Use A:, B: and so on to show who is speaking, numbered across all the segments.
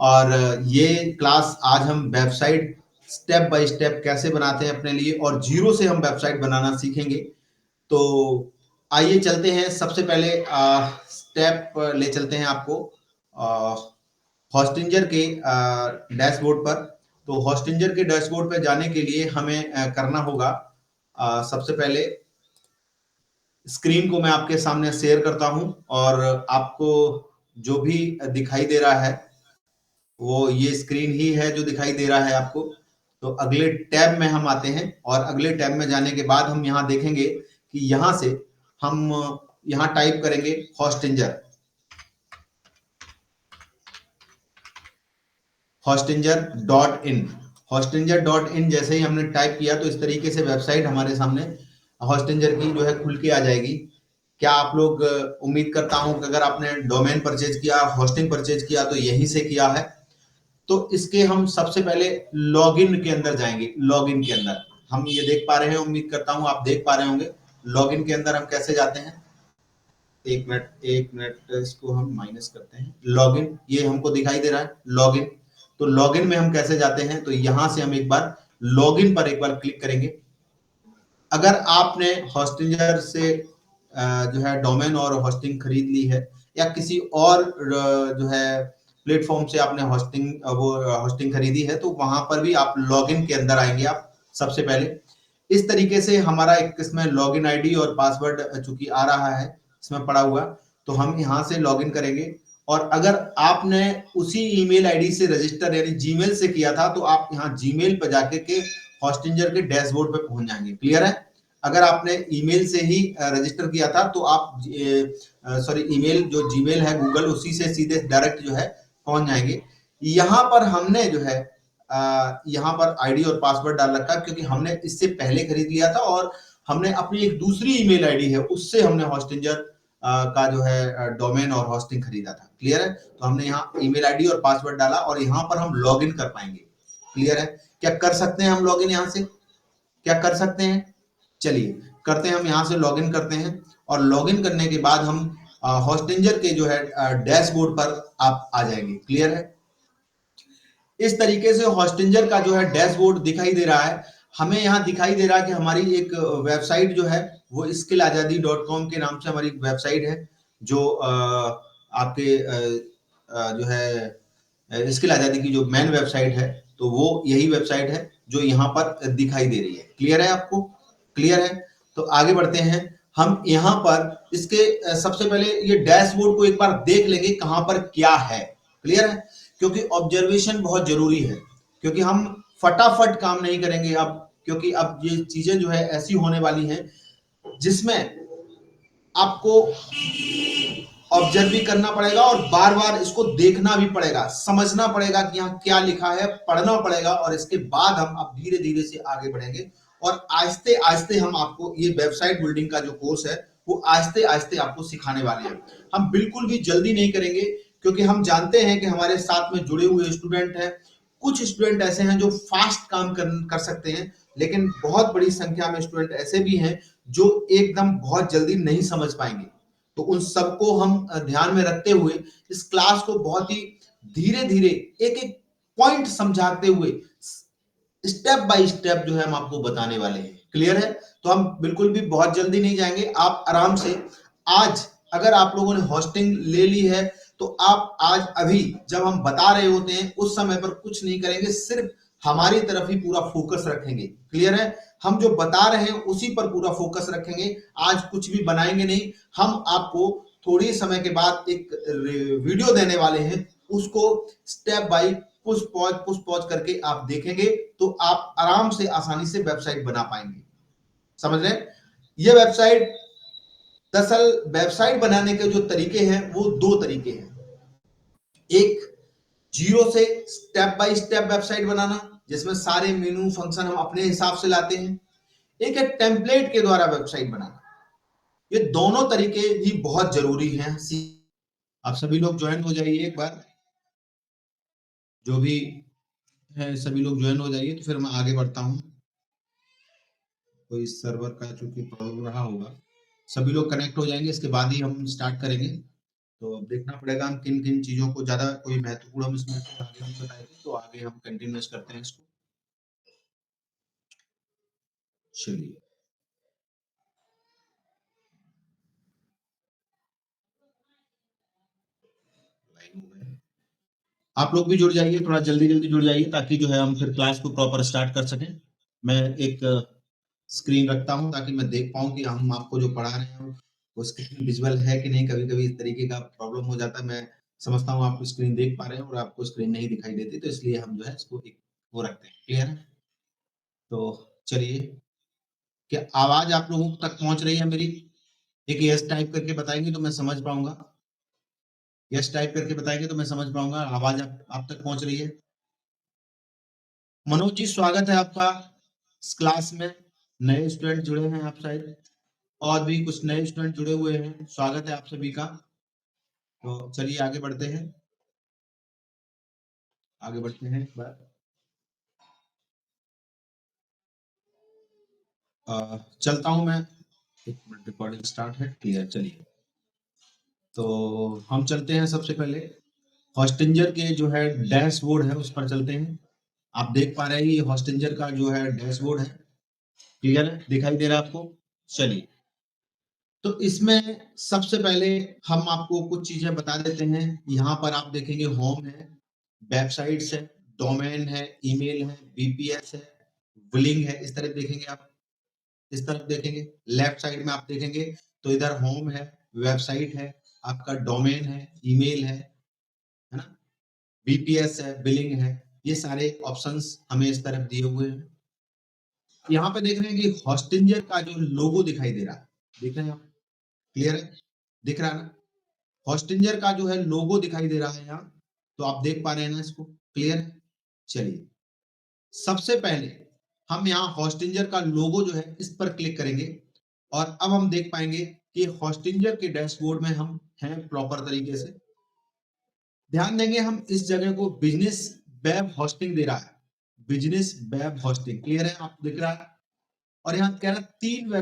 A: और ये क्लास आज हम वेबसाइट स्टेप बाय स्टेप कैसे बनाते हैं अपने लिए और जीरो से हम वेबसाइट बनाना सीखेंगे। तो आइए चलते हैं। सबसे पहले स्टेप ले चलते हैं आपको हॉस्टिंजर के डैशबोर्ड पर। तो हॉस्टिंजर के डैशबोर्ड पर जाने के लिए हमें करना होगा, सबसे पहले स्क्रीन को मैं आपके सामने शेयर करता हूं और आपको जो भी दिखाई दे रहा है वो ये स्क्रीन ही है जो दिखाई दे रहा है आपको। तो अगले टैब में हम आते हैं और अगले टैब में जाने के बाद हम यहाँ देखेंगे कि यहाँ से हम यहाँ टाइप करेंगे हॉस्टिंजर। हॉस्टिंजर डॉट इन। हॉस्टिंजर डॉट इन जैसे ही हमने टाइप किया तो इस तरीके से वेबसाइट हमारे सामने हॉस्टिंजर की जो है खुल के आ जाएगी। क्या आप लोग उम्मीद करता हूं कि अगर आपने डोमेन परचेज किया, होस्टिंग परचेज किया तो यहीं से किया है। तो इसके हम सबसे पहले लॉगिन के अंदर जाएंगे। लॉगिन के अंदर हम ये देख पा रहे हैं, उम्मीद करता हूं आप देख पा रहे होंगे। लॉगिन के अंदर हम कैसे जाते हैं, एक मिनट इसको हम माइनस करते हैं। लॉगिन ये हमको दिखाई दे रहा है लॉगिन। तो लॉगिन में हम कैसे जाते हैं, तो यहां से हम एक बार लॉगिन पर एक बार क्लिक करेंगे। अगर आपने हॉस्टिंजर से जो है डोमेन और होस्टिंग खरीद ली है या किसी और जो है प्लेटफॉर्म से आपने होस्टिंग खरीदी है तो वहां पर भी आप लॉगिन के अंदर आएंगे। आप सबसे पहले इस तरीके से हमारा एक इसमें लॉगिन आईडी और पासवर्ड चूंकि आ रहा है इसमें पड़ा हुआ, तो हम यहां से लॉगिन करेंगे। और अगर आपने उसी ईमेल आईडी से रजिस्टर यानी जीमेल से किया था तो आप यहाँ जीमेल पर जाके के हॉस्टिंजर के डैशबोर्ड पे पहुंच जाएंगे। क्लियर है। अगर आपने ईमेल से ही रजिस्टर किया था तो आप ईमेल जो जीमेल है गूगल उसी से सीधे डायरेक्ट जो है पहुंच जाएंगे। यहाँ पर हमने जो है यहाँ पर आईडी और पासवर्ड डाल रखा है क्योंकि हमने इससे पहले खरीद लिया था और हमने अपनी एक दूसरी ईमेल आईडी है उससे हमने हॉस्टिंजर का जो है डोमेन और होस्टिंग खरीदा था। क्लियर है। तो हमने यहाँ ईमेल आईडी और पासवर्ड डाला और यहाँ पर हम लॉगिन कर पाएंगे। क्लियर है। क्या कर सकते हैं हम लॉगिन यहाँ से, क्या कर सकते हैं, चलिए करते हैं। हम यहाँ से लॉगिन करते हैं और लॉगिन करने के बाद हम हॉस्टिंजर के जो है डैशबोर्ड पर आप आ जाएंगे। क्लियर है। इस तरीके से हॉस्टिंजर का जो है डैशबोर्ड दिखाई दे रहा है। हमें यहाँ दिखाई दे रहा है कि हमारी एक वेबसाइट जो है वो स्किलआजादी.com के नाम से हमारी वेबसाइट है जो आपके जो है स्किल आजादी की जो मेन वेबसाइट है तो वो यही वेबसाइट है जो यहाँ पर दिखाई दे रही है। क्लियर है आपको, क्लियर है। तो आगे बढ़ते हैं। हम यहाँ पर इसके सबसे पहले ये डैशबोर्ड को एक बार देख लेंगे कहाँ पर क्या है। क्लियर है। क्योंकि ऑब्जर्वेशन बहुत जरूरी है क्योंकि हम फटाफट काम नहीं करेंगे अब, क्योंकि अब ये चीजें जो है ऐसी होने वाली हैं जिसमें आपको ऑब्जर्व भी करना पड़ेगा और बार बार इसको देखना भी पड़ेगा, समझना पड़ेगा कि यहाँ क्या लिखा है, पढ़ना पड़ेगा और इसके बाद हम अब धीरे धीरे से आगे बढ़ेंगे और आहिस्ते आहिस्ते हम आपको ये वेबसाइट बिल्डिंग का जो कोर्स है वो आहिस्ते आहिस्ते आपको सिखाने वाले हैं। हम बिल्कुल भी जल्दी नहीं करेंगे क्योंकि हम जानते हैं कि हमारे साथ में जुड़े हुए स्टूडेंट हैं। कुछ स्टूडेंट ऐसे हैं जो फास्ट काम कर सकते हैं लेकिन बहुत बड़ी संख्या में स्टूडेंट ऐसे भी हैं जो एकदम बहुत जल्दी नहीं समझ पाएंगे। तो उन सबको हम ध्यान में रखते हुए इस क्लास को बहुत ही धीरे धीरे एक एक पॉइंट समझाते हुए स्टेप बाय स्टेप जो है हम आपको बताने वाले हैं। क्लियर है। तो हम बिल्कुल भी बहुत जल्दी नहीं जाएंगे। आप आराम से आज अगर आप लोगों ने होस्टिंग ले ली है तो आप आज अभी जब हम बता रहे होते हैं उस समय पर कुछ नहीं करेंगे, सिर्फ हमारी तरफ ही पूरा फोकस रखेंगे। क्लियर है। हम जो बता रहे हैं उसी पर पूरा फोकस रखेंगे। आज कुछ भी बनाएंगे नहीं। हम आपको थोड़ी समय के बाद एक वीडियो देने वाले हैं, उसको स्टेप बाय पुश पॉज करके आप देखेंगे तो आप आराम से आसानी से वेबसाइट बना पाएंगे। समझ रहे हैं। ये वेबसाइट दरअसल वेबसाइट बनाने के जो तरीके हैं वो दो तरीके हैं। एक जीरो से स्टेप बाय स्टेप वेबसाइट बनाना जिसमें सारे मेनू फंक्शन हम अपने हिसाब से लाते हैं। एक है टेम्पलेट के द्वारा वेबसाइट बनाना। ये दोनों तरीके ही बहुत जरूरी हैं। आप सभी लोग ज्वाइन हो जाइए एक बार, जो भी है सभी लोग ज्वाइन हो जाइए तो फिर मैं आगे बढ़ता हूं। कोई सर्वर का चूंकि प्रॉब्लम रहा होगा, सभी लोग कनेक्ट हो जाएंगे इसके बाद ही हम स्टार्ट करेंगे। तो अब देखना पड़ेगा हम किन किन चीजों को ज्यादा कोई महत्वपूर्ण हम इसमें से आगे हम बताए थे, तो आगे हम कंटिन्यूस करते हैं इसको। चलिए, आप लोग भी जुड़ जाइए, थोड़ा जल्दी जल्दी जुड़ जाइए ताकि जो है हम फिर क्लास को प्रॉपर स्टार्ट कर सकें। मैं एक स्क्रीन रखता हूं ताकि मैं देख पाऊं कि हम आपको जो पढ़ा रहे हैं वो स्क्रीन विजुअल है कि नहीं। कभी कभी इस तरीके का प्रॉब्लम हो जाता है, मैं समझता हूँ आप स्क्रीन देख पा रहे हैं और आपको स्क्रीन नहीं दिखाई देती, तो इसलिए हम जो है इसको एक वो रखते हैं। क्लियर है? तो चलिए, क्या आवाज आप लोगों तक पहुंच रही है मेरी? एक यस टाइप करके बताएंगे तो मैं समझ पाऊंगा। यस टाइप करके बताएंगे तो मैं समझ पाऊंगा आवाज आप तक पहुंच रही है। मनोज जी, स्वागत है आपका इस क्लास में। नए स्टूडेंट जुड़े हैं आप शायद, और भी कुछ नए स्टूडेंट जुड़े हुए हैं, स्वागत है आप सभी का। तो चलिए आगे बढ़ते हैं, आगे बढ़ते हैं एक बार। चलता हूं मैं, एक मिनट, रिकॉर्डिंग स्टार्ट है। क्लियर, चलिए। तो हम चलते हैं सबसे पहले हॉस्टिंजर के जो है डैशबोर्ड है उस पर चलते हैं। आप देख पा रहे हैं ये हॉस्टिंजर का जो है डैशबोर्ड है। क्लियर है? दिखाई दे रहा है आपको? चलिए, तो इसमें सबसे पहले हम आपको कुछ चीजें बता देते हैं। यहाँ पर आप देखेंगे होम है, वेबसाइट्स है, डोमेन है, ईमेल है, बीपीएस है, बिलिंग है। इस तरह देखेंगे आप, इस तरफ देखेंगे, लेफ्ट साइड में आप देखेंगे तो इधर होम है, वेबसाइट है, आपका डोमेन है, ईमेल है ना, बीपीएस है, बिलिंग है। ये सारे ऑप्शंस हमें इस तरफ दिए हुए हैं। यहाँ पे देख रहे हैं कि हॉस्टिंजर का जो लोगो दिखाई दे रहा है, देख रहे हैं आप? क्लियर है? दिख रहा है ना? हॉस्टिंजर का जो है लोगो दिखाई दे रहा है यहाँ, तो आप देख पा रहे हैं ना इसको? क्लियर है? चलिए, सबसे पहले हम यहाँ हॉस्टिंजर का लोगो जो है इस पर क्लिक करेंगे और अब हम देख पाएंगे कि हॉस्टिंजर के डैशबोर्ड में हम हैं प्रॉपर तरीके से। ध्यान देंगे, हम इस जगह को बिजनेस वेब होस्टिंग दे रहा है, बिजनेस वेब होस्टिंग। क्लियर है? आप दिख रहा है? और यहाँ कह रहा है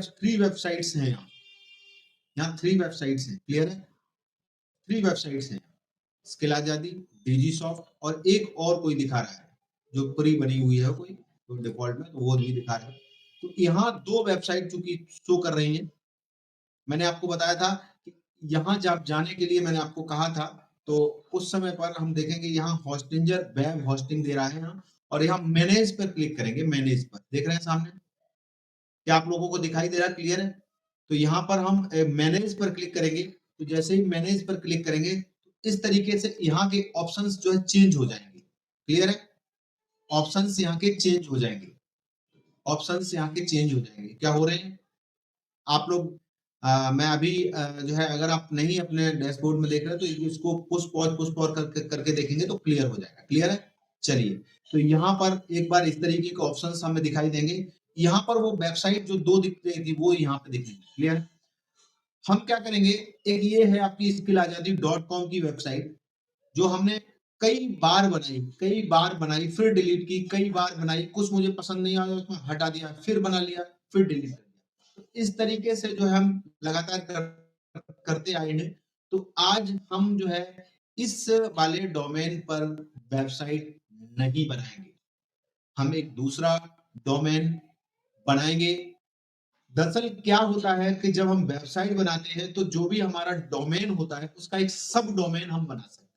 A: थ्री वेबसाइट्स हैं, यहाँ थ्री वेबसाइट्स हैं। क्लियर है? थ्री वेबसाइट्स हैं, स्किल आजादी, डिजी सॉफ्ट, और एक और कोई दिखा रहा है जो प्री बनी हुई है कोई, तो डिफॉल्ट में तो वो भी दिखा रहा है। तो यहाँ दो वेबसाइट चूंकि शो कर रही हैं, मैंने आपको बताया था कि यहाँ जब जाने के लिए मैंने आपको कहा था, तो उस समय पर हम देखेंगे यहाँ हॉस्टिंजर वेब होस्टिंग दे रहा है यहाँ, और यहाँ मैनेज पर क्लिक करेंगे। मैनेज पर देख रहे हैं सामने, क्या आप लोगों को दिखाई दे रहा है? क्लियर है? तो यहाँ पर हम मैनेज पर क्लिक करेंगे, तो जैसे ही मैनेज पर क्लिक करेंगे तो इस तरीके से यहाँ के ऑप्शंस जो है चेंज हो जाएंगे। क्लियर है? ऑप्शंस यहाँ के चेंज हो जाएंगे, ऑप्शंस यहाँ के चेंज हो जाएंगे। क्या हो रहे हैं आप लोग? मैं अभी जो है, अगर आप नहीं अपने डैशबोर्ड में देख रहे हैं तो इसको पुश पॉज करके देखेंगे तो क्लियर हो जाएगा। क्लियर है? चलिए, तो यहाँ पर एक बार इस तरीके के ऑप्शंस हमें दिखाई देंगे। यहाँ पर वो वेबसाइट जो दो दिख रही थी वो यहाँ पे दिखेंगी। क्लियर है? हम क्या करेंगे, एक ये है आपकी skilazadi.com की वेबसाइट, जो हमने कई बार बनाई, फिर डिलीट की, कई बार बनाई, कुछ मुझे पसंद नहीं आया उसमें हटा दिया, फिर बना लिया, फिर डिलीट कर दिया। तो इस तरीके से जो है हम लगातार करते आए हैं। तो आज हम जो है इस वाले डोमेन पर वेबसाइट नहीं बनाएंगे, हम एक दूसरा डोमेन बनाएंगे। दरअसल क्या होता है कि जब हम वेबसाइट बनाते हैं तो जो भी हमारा डोमेन होता है उसका एक सब डोमेन हम बना सकते हैं।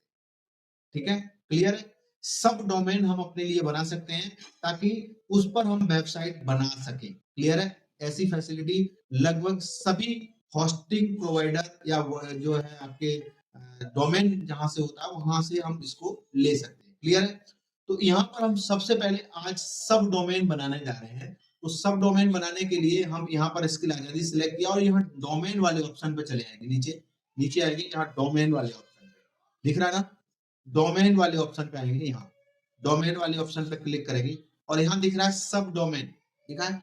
A: ठीक है? क्लियर है? सब डोमेन हम अपने लिए बना सकते हैं ताकि उस पर हम वेबसाइट बना सकें। क्लियर है? ऐसी फैसिलिटी लगभग सभी होस्टिंग प्रोवाइडर या जो है आपके डोमेन जहां से होता है वहां से हम इसको ले सकते हैं। क्लियर है? तो यहाँ पर हम सबसे पहले आज सब डोमेन बनाने जा रहे हैं। तो सब डोमेन बनाने के लिए हम यहाँ पर स्किल आजादी सिलेक्ट किया और यहाँ डोमेन वाले ऑप्शन पे चले आएंगे। नीचे नीचे आएंगे, यहाँ डोमेन वाले ऑप्शन पे दिख रहा है ना, डोमेन वाले ऑप्शन पे आएंगे। यहाँ डोमेन वाले ऑप्शन पे क्लिक करेंगे और यहाँ दिख रहा है सब डोमेन, ठीक है?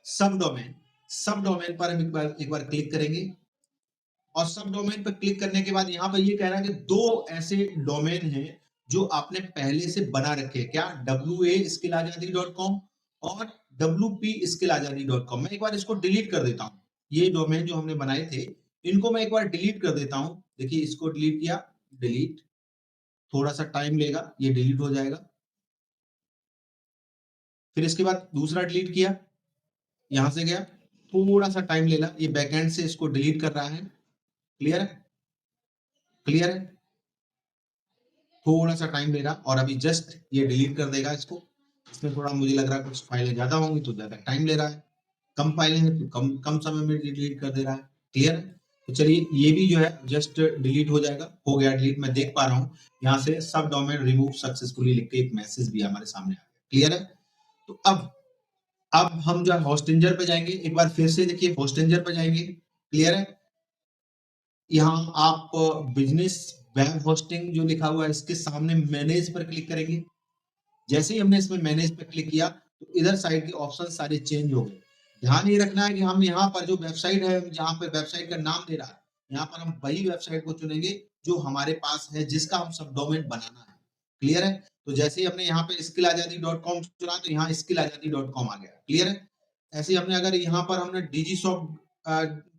A: सब डोमेन, सब डोमेन पर हम एक बार क्लिक करेंगे और सब डोमेन पर क्लिक करने के बाद यहाँ पर ये कह रहा है कि दो ऐसे डोमेन हैं जो आपने पहले से बना रखे हैं। क्या? wa.skillazadi.com और wp.skillazadi.com। मैं एक बार इसको डिलीट कर देता हूँ। ये डोमेन जो हमने बनाए थे इनको मैं एक बार डिलीट कर देता हूँ। देखिए इसको डिलीट किया, डिलीट, थोड़ा सा टाइम लेगा, ये डिलीट हो जाएगा। फिर इसके बाद दूसरा डिलीट किया, यहां से गया, थोड़ा सा टाइम लेगा, ये बैकएंड से इसको डिलीट कर रहा है। क्लियर है? क्लियर है? थोड़ा सा टाइम लेगा और अभी जस्ट ये डिलीट कर देगा इसको। इसमें थोड़ा मुझे लग रहा है कुछ फाइलें ज्यादा होंगी तो ज्यादा टाइम ले रहा है, कम फाइलें हैं तो कम कम समय में डिलीट कर दे रहा है। क्लियर है? तो चलिए ये भी जो है जस्ट डिलीट हो जाएगा, हो गया डिलीट। मैं देख पा रहा हूँ यहाँ से सब डोमेन रिमूव सक्सेसफुली लिख के एक मैसेज भी हमारे सामने आ गया। क्लियर है? तो अब हम जो है होस्टिंजर पे जाएंगे, एक बार फिर से देखिए होस्टिंजर पे जाएंगे। क्लियर है? यहाँ आप बिजनेस वेब होस्टिंग जो लिखा हुआ है इसके सामने मैनेज पर क्लिक करेंगे। जैसे ही हमने इसमें मैनेज पर क्लिक किया तो इधर साइड के ऑप्शन सारे चेंज हो गए। ध्यान ये रखना है कि हम यहाँ पर जो वेबसाइट है, जहाँ पे वेबसाइट का नाम दे रहा है, यहाँ पर हम वही वेबसाइट को चुनेंगे जो हमारे पास है, जिसका हम सब डोमेन बनाना है। क्लियर है? तो जैसे ही हमने यहाँ पे skillazadi.com चुना तो यहाँ skillazadi.com आ गया। क्लियर है? ऐसे ही हमने अगर यहाँ पर हमने डिजीसॉफ्ट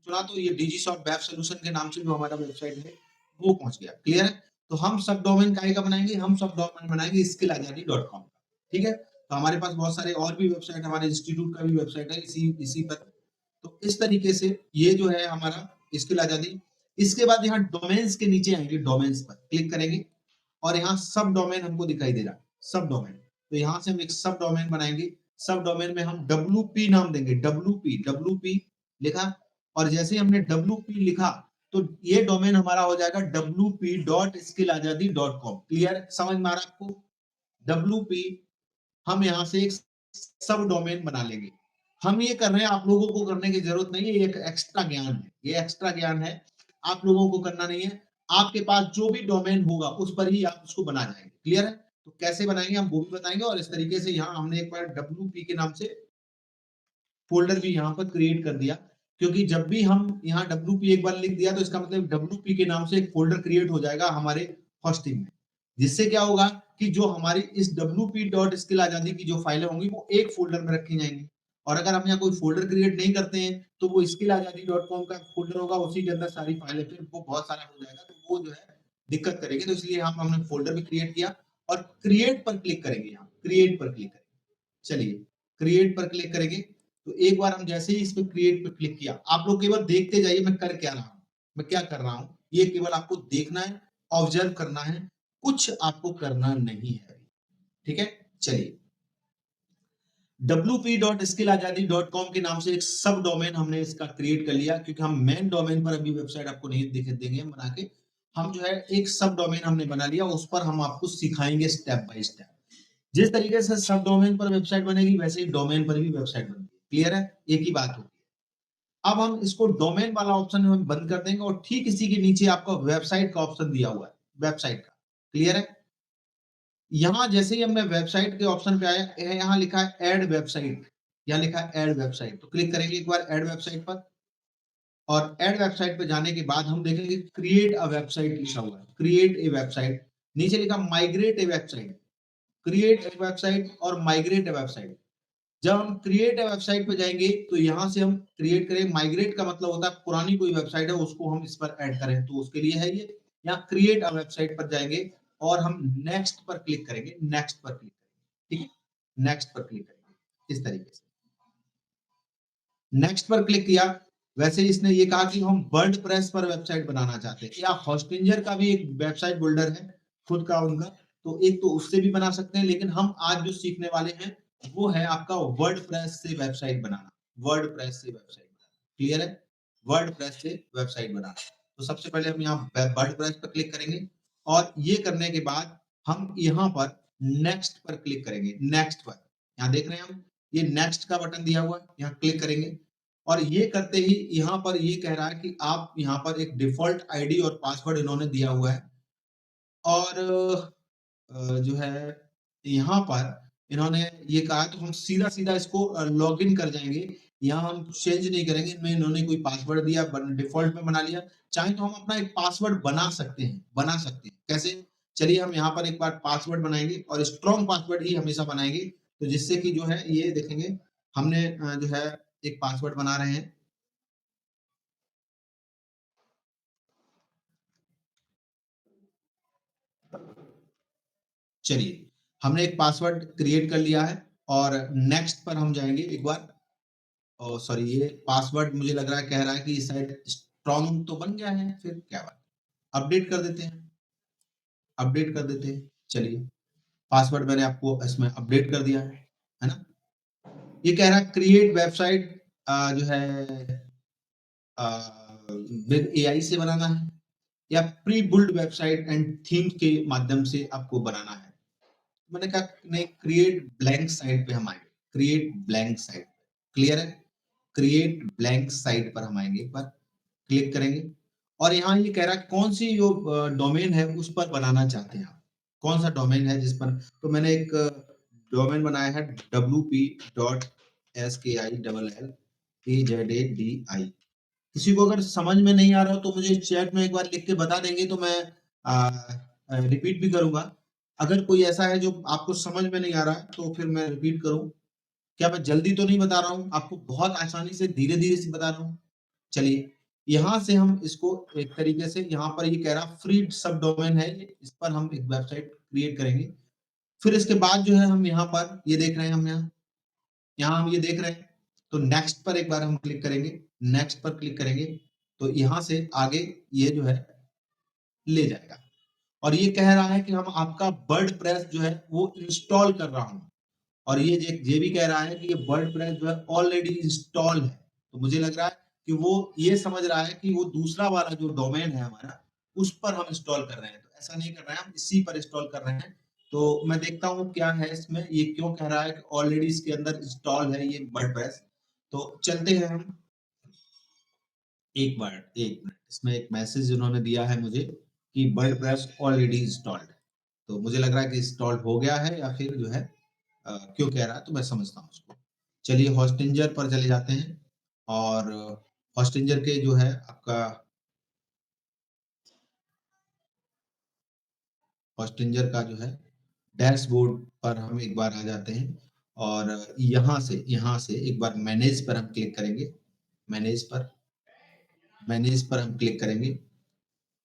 A: चुना तो ये डिजीसॉफ्ट वेब सोल्यूशन के नाम से जो हमारा वेबसाइट है वो पहुंच गया। क्लियर है? तो हम सब डोमेन काहे का बनाएंगे? हम सब डोमेन बनाएंगे skillazadi.com। ठीक है? तो हमारे पास बहुत सारे और भी वेबसाइट, हमारे इंस्टीट्यूट का भी वेबसाइट है इसी इसी पर। तो इस तरीके से ये जो है हमारा स्किल आजादी। इसके बाद यहाँ डोमेन्स के नीचे आएंगे, डोमेन्स पर क्लिक करेंगे और यहाँ सब डोमेन हमको दिखाई दे रहा है, सब डोमेन। तो यहाँ से हम एक सब डोमेन बनाएंगे। सब डोमेन में हम WP नाम देंगे, WP लिखा। और जैसे हमने WP लिखा तो ये डोमेन हमारा हो जाएगा wp.skillazadi.com। क्लियर? समझ में आ रहा है आपको? WP हम यहाँ से एक सब डोमेन बना लेंगे। हम ये कर रहे हैं, आप लोगों को करने की जरूरत नहीं है, ये एक एक्स्ट्रा ज्ञान है, ये एक्स्ट्रा ज्ञान है, आप लोगों को करना नहीं है। आपके पास जो भी डोमेन होगा उस पर ही आप उसको बना जाएंगे। क्लियर है? तो कैसे बनाएंगे हम वो भी बताएंगे। और इस तरीके से यहाँ हमने एक बार WP के नाम से फोल्डर भी यहाँ पर क्रिएट कर दिया, क्योंकि जब भी हम यहाँ WP एक बार लिख दिया तो इसका मतलब WP के नाम से एक फोल्डर क्रिएट हो जाएगा हमारे होस्टिंग में, जिससे क्या होगा कि जो हमारी इस wp.skillazadi की जो फाइलें होंगी वो एक फोल्डर में रखी जाएंगी। और अगर हम यहाँ कोई फोल्डर क्रिएट नहीं करते हैं तो वो skillazadi.com का फोल्डर होगा, उसी के अंदर सारी फाइलें, फिर वो बहुत सारा हो जाएगा तो वो जो है दिक्कत करेगी। तो इसलिए हमने फोल्डर भी क्रिएट किया और क्रिएट पर क्लिक करेंगे, यहाँ क्रिएट पर क्लिक करेंगे। चलिए क्रिएट पर क्लिक करेंगे तो एक बार हम जैसे ही इस पे क्रिएट पे क्लिक किया, आप लोग केवल देखते जाइए मैं कर क्या रहा हूँ, मैं क्या कर रहा हूँ, ये केवल आपको देखना है, ऑब्जर्व करना है, कुछ आपको करना नहीं है। ठीक है? चलिए wp.skillazadi.com के नाम से एक सब डोमेन हमने इसका क्रिएट कर लिया, क्योंकि हम मेन डोमेन पर अभी वेबसाइट आपको नहीं दिख देंगे हम बना के। हम जो है एक सब डोमेन हमने बना लिया, उस पर हम आपको सिखाएंगे स्टेप बाय स्टेप। जिस तरीके से सब डोमेन पर वेबसाइट बनेगी वैसे ही डोमेन पर भी वेबसाइट बनेगी। क्लियर है? एक ही बात होगी। अब हम इसको डोमेन वाला ऑप्शन हम बंद कर देंगे और ठीक इसी के नीचे आपको वेबसाइट का ऑप्शन दिया हुआ है, वेबसाइट का। क्लियर है? यहां जैसे ही हमने वेबसाइट के ऑप्शन पे आया, यहाँ लिखा है ऐड वेबसाइट, यहाँ लिखा है ऐड वेबसाइट, तो क्लिक करेंगे एक बार ऐड वेबसाइट पर। और ऐड वेबसाइट पे जाने के बाद हम देखेंगे क्रिएट अ वेबसाइट लिखा हुआ है, क्रिएट ए वेबसाइट। नीचे लिखा migrate A website, create a website और माइग्रेट ए वेबसाइट। जब हम क्रिएट ए वेबसाइट पे जाएंगे तो यहाँ से हम क्रिएट करें, माइग्रेट का मतलब होता है पुरानी कोई वेबसाइट है उसको हम इस पर ऐड करें, तो उसके लिए है ये। यहाँ क्रिएट अ वेबसाइट पर जाएंगे और हम नेक्स्ट पर क्लिक करेंगे, नेक्स्ट पर क्लिक करेंगे। ठीक है? नेक्स्ट पर क्लिक करेंगे इस तरीके से। नेक्स्ट पर क्लिक किया, वैसे इसने ये कहा कि हम वर्डप्रेस पर वेबसाइट बनाना चाहते हैं, या हॉस्टिंजर का भी एक वेबसाइट बिल्डर है खुद का उनका, तो एक तो उससे भी बना सकते हैं, लेकिन हम आज जो सीखने वाले हैं वो है आपका वर्डप्रेस से वेबसाइट बनाना, वर्डप्रेस से वेबसाइट बनाना। क्लियर है? वर्डप्रेस से वेबसाइट बनाना। तो सबसे पहले हम यहाँ वर्डप्रेस पर क्लिक करेंगे और ये करने के बाद हम यहाँ पर नेक्स्ट पर क्लिक करेंगे, नेक्स्ट पर। यहाँ देख रहे हैं हम ये नेक्स्ट का बटन दिया हुआ है, यहाँ क्लिक करेंगे और ये करते ही यहाँ पर ये कह रहा है कि आप यहाँ पर एक डिफॉल्ट आईडी और पासवर्ड इन्होंने दिया हुआ है। और जो है यहाँ पर इन्होंने ये कहा तो हम सीधा सीधा इसको लॉग इन कर जाएंगे। यहाँ हम चेंज नहीं करेंगे, इनमें इन्होंने कोई पासवर्ड दिया, डिफॉल्ट में बना लिया। चाहे तो हम अपना एक पासवर्ड बना सकते हैं, बना सकते हैं। कैसे? चलिए हम यहाँ पर एक बार पासवर्ड बनाएंगे और स्ट्रॉन्ग पासवर्ड ही हमेशा बनाएंगे, तो जिससे कि जो है ये देखेंगे हमने जो है एक पासवर्ड बना रहे हैं। चलिए, हमने एक पासवर्ड क्रिएट कर लिया है और नेक्स्ट पर हम जाएंगे एक बार। सॉरी, ये पासवर्ड मुझे लग रहा है, कह रहा है कि शायद स्ट्रॉन्ग तो बन गया है, फिर क्या बात, अपडेट कर देते हैं, अपडेट कर देते हैं। चलिए, पासवर्ड मैंने आपको इसमें अपडेट कर दिया है ना। ये कह रहा है क्रिएट वेबसाइट जो है विद एआई से बनाना है या pre build website and theme के माध्यम से आपको बनाना है। मैंने कहा नहीं, क्रिएट ब्लैंक साइट पे हम आएंगे, क्रिएट ब्लैंक साइट, क्लियर है, क्रिएट ब्लैंक साइट पर हम आएंगे, एक बार क्लिक करेंगे और यहाँ ये कह रहा है कौन सी जो डोमेन है उस पर बनाना चाहते हैं आप, कौन सा डोमेन है जिस पर। तो मैंने एक डोमेन बनाया है wp.skillazadi। किसी को अगर समझ में नहीं आ रहा हो तो मुझे चैट में एक बार लिख के बता देंगे तो मैं रिपीट भी करूंगा। अगर कोई ऐसा है जो आपको समझ में नहीं आ रहा है तो फिर मैं रिपीट करूं। क्या मैं जल्दी तो नहीं बता रहा हूं आपको, बहुत आसानी से धीरे धीरे से बता रहा हूं। चलिए, यहाँ से हम इसको एक तरीके से, यहाँ पर ये कह रहा फ्री सब डोमेन है, इस पर हम एक वेबसाइट क्रिएट करेंगे। फिर इसके बाद जो है हम यहाँ पर ये देख रहे हैं, हम यहाँ हम ये देख रहे हैं, तो नेक्स्ट पर एक बार हम क्लिक करेंगे, नेक्स्ट पर क्लिक करेंगे तो यहाँ से आगे ये जो है ले जाएगा और ये कह रहा है कि हम आपका वर्डप्रेस जो है वो इंस्टॉल कर रहा हूँ। और ये भी कह रहा है कि ये वर्डप्रेस जो है ऑलरेडी इंस्टॉल है। तो मुझे लग रहा है कि वो ये समझ रहा है कि वो दूसरा वाला जो डोमेन है हमारा उस पर हम इंस्टॉल कर रहे हैं, तो ऐसा नहीं कर रहे हैं, हम इसी पर इंस्टॉल कर रहे हैं। तो मैं देखता हूँ क्या है इसमें, ये क्यों कह रहा है कि ऑलरेडी इसके अंदर इंस्टॉल है ये वर्डप्रेस। तो चलते हैं हम, एक मिनट, इसमें एक मैसेज उन्होंने दिया है मुझे कि वर्डप्रेस ऑलरेडी इंस्टॉल्ड है। तो मुझे लग रहा है कि इंस्टॉल हो गया है या फिर जो है क्यों कह रहा है, तो मैं समझता हूँ उसको। चलिए, हॉस्टिंजर पर चले जाते हैं और हॉस्टिंजर के जो है आपका हॉस्टिंजर का जो है डैशबोर्ड पर हम एक बार आ जाते हैं और यहाँ से एक बार मैनेज पर हम क्लिक करेंगे, मैनेज पर हम क्लिक करेंगे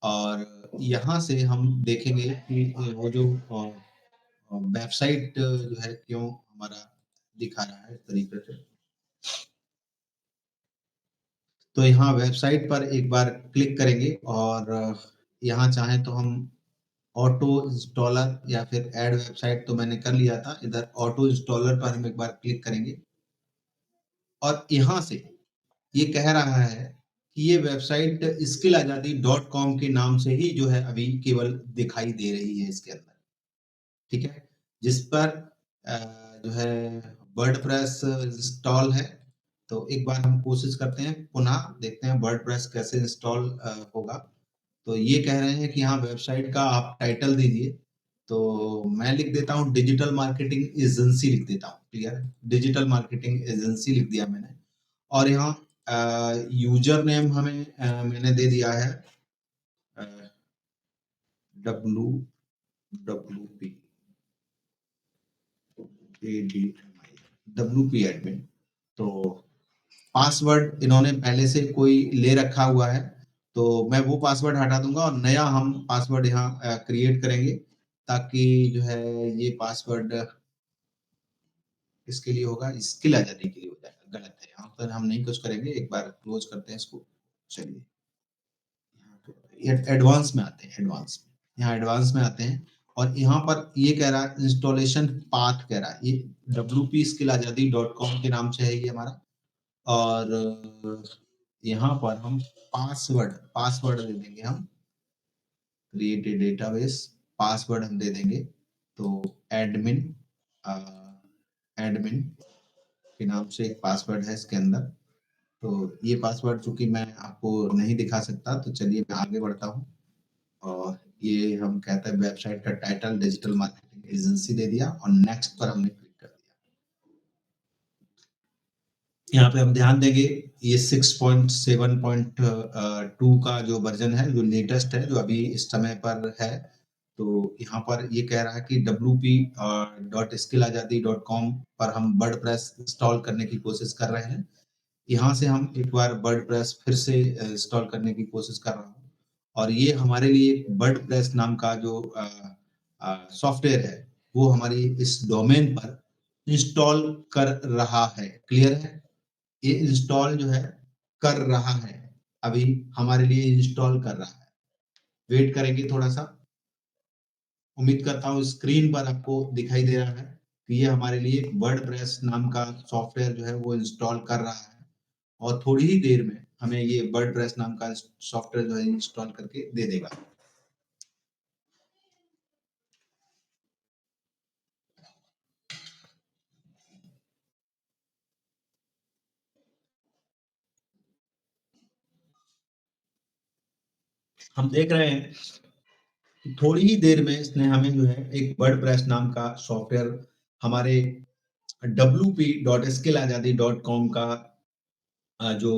A: और यहाँ से हम देखेंगे कि वो जो वेबसाइट जो है क्यों हमारा दिखा रहा है इस तरीके से। तो यहाँ वेबसाइट पर एक बार क्लिक करेंगे और यहाँ चाहें तो हम ऑटो इंस्टॉलर या फिर ऐड वेबसाइट, तो मैंने कर लिया था, इधर ऑटो इंस्टॉलर पर हम एक बार क्लिक करेंगे और यहाँ से ये कह रहा है कि ये वेबसाइट skillazadi.com के नाम से ही जो है अभी केवल दिखाई दे रही है इसके अंदर, ठीक है, जिस पर जो है वर्डप्रेस इंस्टॉल है। तो एक बार हम कोशिश करते हैं, पुनः देखते हैं वर्डप्रेस कैसे इंस्टॉल होगा। तो ये कह रहे हैं कि यहाँ वेबसाइट का आप टाइटल दीजिए, तो मैं लिख देता हूँ डिजिटल मार्केटिंग एजेंसी, लिख देता हूँ, क्लियर, डिजिटल मार्केटिंग एजेंसी लिख दिया मैंने। और यहाँ यूजर नेम हमें मैंने दे दिया है WP एडमिन। तो पासवर्ड इन्होंने पहले से कोई ले रखा हुआ है, तो मैं वो पासवर्ड हटा दूंगा और नया हम पासवर्ड यहाँ क्रिएट करेंगे, ताकि जो है ये पासवर्ड इसके लिए होगा, स्किल आजादी के लिए हो जाएगा, गलत है, यहाँ पर हम नहीं कुछ करेंगे, एक बार क्लोज करते हैं इसको। चलिए, एडवांस में आते हैं, एडवांस में आते हैं और यहाँ पर ये कह रहा है इंस्टॉलेशन पाथ, कह रहा है ये wp.skillazadi.com के नाम से है ये हमारा। और यहाँ पर हम पासवर्ड दे देंगे, हम क्रिएट ए डेटाबेस, पासवर्ड हम दे देंगे, तो एडमिन एडमिन के नाम से एक पासवर्ड है इसके अंदर। तो ये पासवर्ड चूंकि मैं आपको नहीं दिखा सकता, तो चलिए मैं आगे बढ़ता हूँ और ये हम कहते हैं वेबसाइट का टाइटल डिजिटल मार्केटिंग एजेंसी दे दिया और नेक्स्ट पर हमने क्लिक कर दिया। यहाँ पे हम ध्यान देंगे ये 6.7.2 का जो वर्जन है, जो लेटेस्ट है, जो अभी इस समय पर है। तो यहाँ पर ये कह रहा है कि wp.skillazadi.com पर हम वर्डप्रेस इंस्टॉल करने की कोशिश कर रहे हैं। यहाँ से हम एक बार वर्डप्रेस फिर से इंस्टॉल करने की कोशिश कर रहा हूँ और ये हमारे लिए वर्डप्रेस नाम का जो सॉफ्टवेयर है, वो हमारी इस डोमेन पर इंस्टॉल कर रहा है। क्लियर है? ये इंस्टॉल जो है कर रहा है, अभी हमारे लिए इंस्टॉल कर रहा है। वेट करेंगे थोड़ा सा। उम्मीद करता हूँ स्क्रीन पर आपको दिखाई दे रहा है कि ये हमारे लिए वर्डप्रेस नाम का सॉफ्टवेयर जो है वो इंस्टॉल कर रहा है, और थोड़ी ही देर में हमें ये वर्डप्रेस नाम का सॉफ्टवेयर जो है इंस्टॉल करके दे देगा। हम देख रहे हैं कि थोड़ी ही देर में इसने हमें जो है एक वर्डप्रेस नाम का सॉफ्टवेयर हमारे wp.skillazadi.com का जो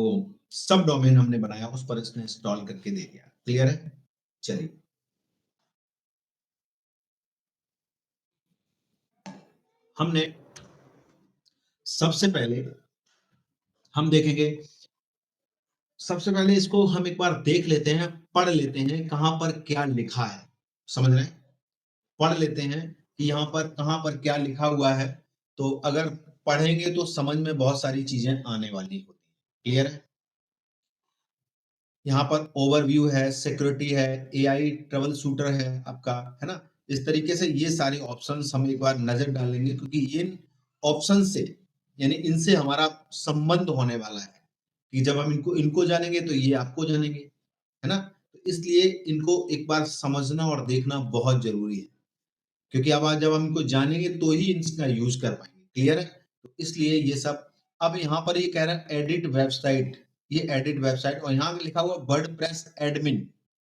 A: सब डोमेन हमने बनाया उस पर इसने इंस्टॉल करके दे दिया। क्लियर है? चलिए, हमने सबसे पहले हम देखेंगे, सबसे पहले इसको हम एक बार देख लेते हैं, पढ़ लेते हैं कहां पर क्या लिखा है। समझ रहे हैं? पढ़ लेते हैं कि यहाँ पर कहां पर क्या लिखा हुआ है, तो अगर पढ़ेंगे तो समझ में बहुत सारी चीजें आने वाली होती है। क्लियर है? यहाँ पर ओवरव्यू है, सिक्योरिटी है, एआई ट्रबल शूटर है आपका, है ना? इस तरीके से ये सारे ऑप्शंस हम एक बार नजर डालेंगे, क्योंकि इन ऑप्शन से यानी इनसे हमारा संबंध होने वाला है कि जब हम इनको इनको जानेंगे तो ये आपको जानेंगे, है ना? तो इसलिए इनको एक बार समझना और देखना बहुत जरूरी है, क्योंकि अब आज जब हम इनको जानेंगे तो ही इसका यूज कर पाएंगे। क्लियर है? तो इसलिए ये सब, अब यहाँ पर ये कह रहा है एडिट वेबसाइट, ये एडिट वेबसाइट, और यहाँ लिखा हुआ वर्डप्रेस एडमिन।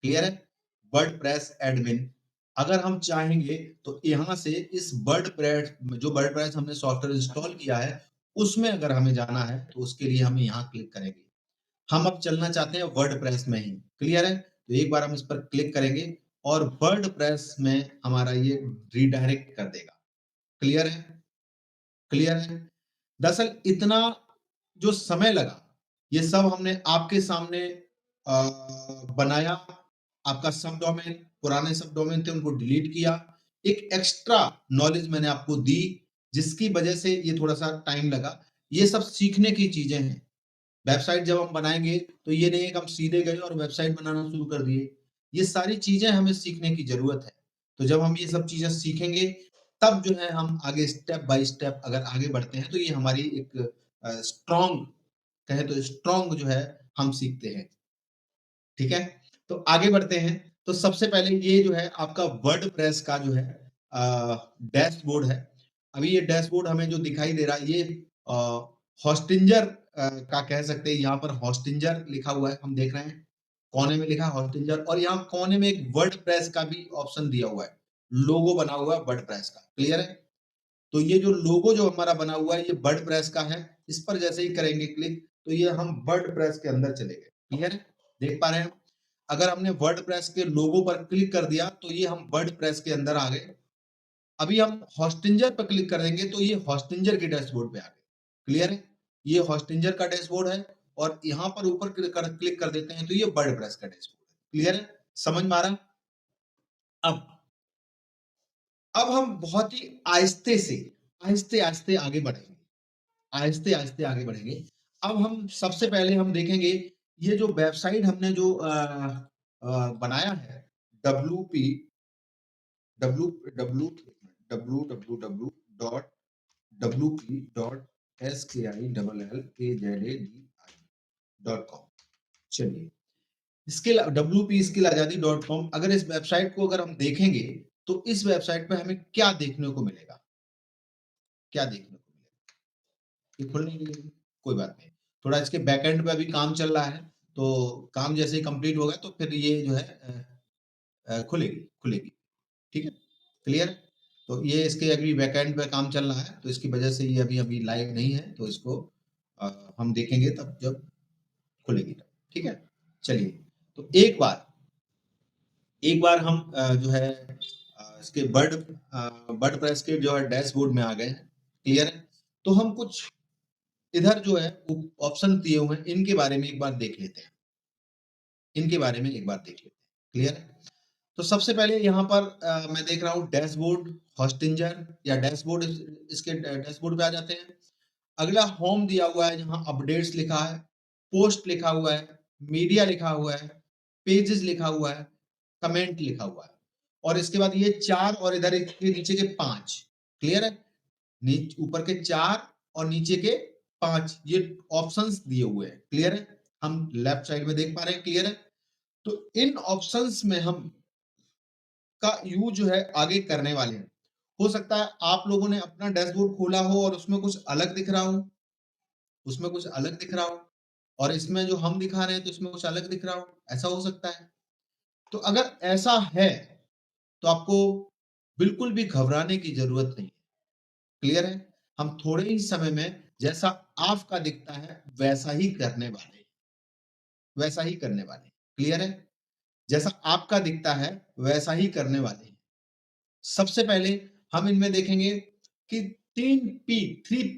A: क्लियर है? वर्डप्रेस एडमिन, अगर हम चाहेंगे तो यहाँ से इस वर्डप्रेस, जो वर्डप्रेस हमने सॉफ्टवेयर इंस्टॉल किया है उसमें अगर हमें जाना है तो उसके लिए हम यहाँ क्लिक करेंगे। हम अब चलना चाहते हैं वर्डप्रेस में ही। क्लियर है? तो एक बार हम इस पर क्लिक करेंगे और वर्डप्रेस में हमारा ये रीडायरेक्ट कर देगा। क्लियर है? क्लियर है? दरअसल इतना जो समय लगा, ये सब हमने आपके सामने बनाया। आपका सब डोमेन, पुराने सब डोमेन थे उनको डिलीट किया, एक एक्स्ट्रा नॉलेज मैंने आपको दी, जिसकी वजह से ये थोड़ा सा टाइम लगा। ये सब सीखने की चीजें हैं। वेबसाइट जब हम बनाएंगे तो ये नहीं है कि हम सीधे गए और वेबसाइट बनाना शुरू कर दिए। ये सारी चीजें हमें सीखने की जरूरत है। तो जब हम ये सब चीजें सीखेंगे तब जो है हम आगे स्टेप बाय स्टेप अगर आगे बढ़ते हैं तो ये हमारी एक स्ट्रॉन्ग, कहे तो स्ट्रॉन्ग जो है हम सीखते हैं। ठीक है? तो आगे बढ़ते हैं। तो सबसे पहले ये जो है आपका वर्डप्रेस का जो है डैशबोर्ड है। अभी ये डैशबोर्ड हमें जो दिखाई दे रहा है ये हॉस्टिंजर का कह सकते हैं। यहाँ पर हॉस्टिंजर लिखा हुआ है, हम देख रहे हैं कोने में लिखा है हॉस्टिंजर, और यहाँ कोने में एक वर्डप्रेस का भी ऑप्शन दिया हुआ है, लोगो बना हुआ है वर्डप्रेस का। क्लियर है? तो ये जो लोगो जो हमारा बना हुआ है ये वर्डप्रेस का है। इस पर जैसे ही करेंगे क्लिक तो ये हम वर्डप्रेस के अंदर चले गए। क्लियर है? देख पा रहे हैं? अगर हमने वर्डप्रेस के लोगो पर क्लिक कर दिया तो ये हम वर्डप्रेस के अंदर आ गए। अभी हम हॉस्टिंजर पर क्लिक कर देंगे तो ये हॉस्टिंजर के डैशबोर्ड पे आ गए। क्लियर है? ये हॉस्टिंजर का डैशबोर्ड है, और यहाँ पर ऊपर क्लिक कर देते हैं तो ये वर्डप्रेस का डैशबोर्ड है। क्लियर है? समझ में आ रहा? अब अब हम बहुत ही आहिस्ते से, आहिस्ते आहिस्ते आगे बढ़ेंगे, आहिस्ते आहिस्ते आगे बढ़ेंगे। अब हम सबसे पहले हम देखेंगे ये जो वेबसाइट हमने जो बनाया है, W P W W W W W dot W P dot S K I double L A Z A D I dot com. चलिए, skill W P skill Azadi dot com, अगर इस वेबसाइट को अगर हम देखेंगे तो इस वेबसाइट पे हमें क्या देखने को मिलेगा? क्या देखने को मिलेगा? ये खुल नहीं रही है। कोई बात नहीं, थोड़ा इसके बैकएंड पे अभी काम चल रहा है, तो काम जैसे ही कंप्लीट होगा तो फिर ये जो है खुलेगी खुलेगी। ठीक है? क्लियर? तो ये इसके अभी बैकएंड पे काम चल रहा है, तो इसकी वजह से ये अभी अभी लाइव नहीं है, तो इसको हम देखेंगे तब जब खुलेगी तब। ठीक है? चलिए, तो एक बार हम जो है इसके वर्डप्रेस के जो है डैशबोर्ड में आ गए हैं। क्लियर है? तो हम कुछ इधर जो है ऑप्शन दिए हुए हैं, इनके बारे में एक बार देख लेते हैं, इनके बारे में एक बार देख लेते हैं। क्लियर है? तो सबसे पहले यहाँ पर मैं देख रहा हूँ डैशबोर्ड, हॉस्टिंजर या डैशबोर्ड, इसके डैशबोर्ड पे आ जाते हैं। अगला होम दिया हुआ है, जहाँ अपडेट्स लिखा है, पोस्ट लिखा हुआ है, मीडिया लिखा हुआ है, पेजेस लिखा हुआ है, कमेंट लिखा हुआ है, और इसके बाद ये 4 और इधर के नीचे के 5। क्लियर है? ऊपर के 4 और नीचे के 5 ये ऑप्शंस दिए हुए हैं। क्लियर है? हम लेफ्ट साइड में देख पा रहे हैं। क्लियर है? तो इन ऑप्शंस में हम का यूज जो है आगे करने वाले हैं। हो सकता है आप लोगों ने अपना डैशबोर्ड खोला हो और उसमें कुछ अलग दिख रहा हो, उसमें कुछ अलग दिख रहा हो, और इसमें जो हम दिखा रहे हैं तो इसमें कुछ अलग दिख रहा हो, ऐसा हो सकता है। तो अगर ऐसा है तो आपको बिल्कुल भी घबराने की जरूरत नहीं है। क्लियर है? हम थोड़े ही समय में जैसा आपका दिखता है वैसा ही करने वाले हैं, वैसा ही करने वाले हैं। क्लियर है? जैसा आपका दिखता है वैसा ही करने वाले हैं। सबसे पहले हम इनमें देखेंगे कि 3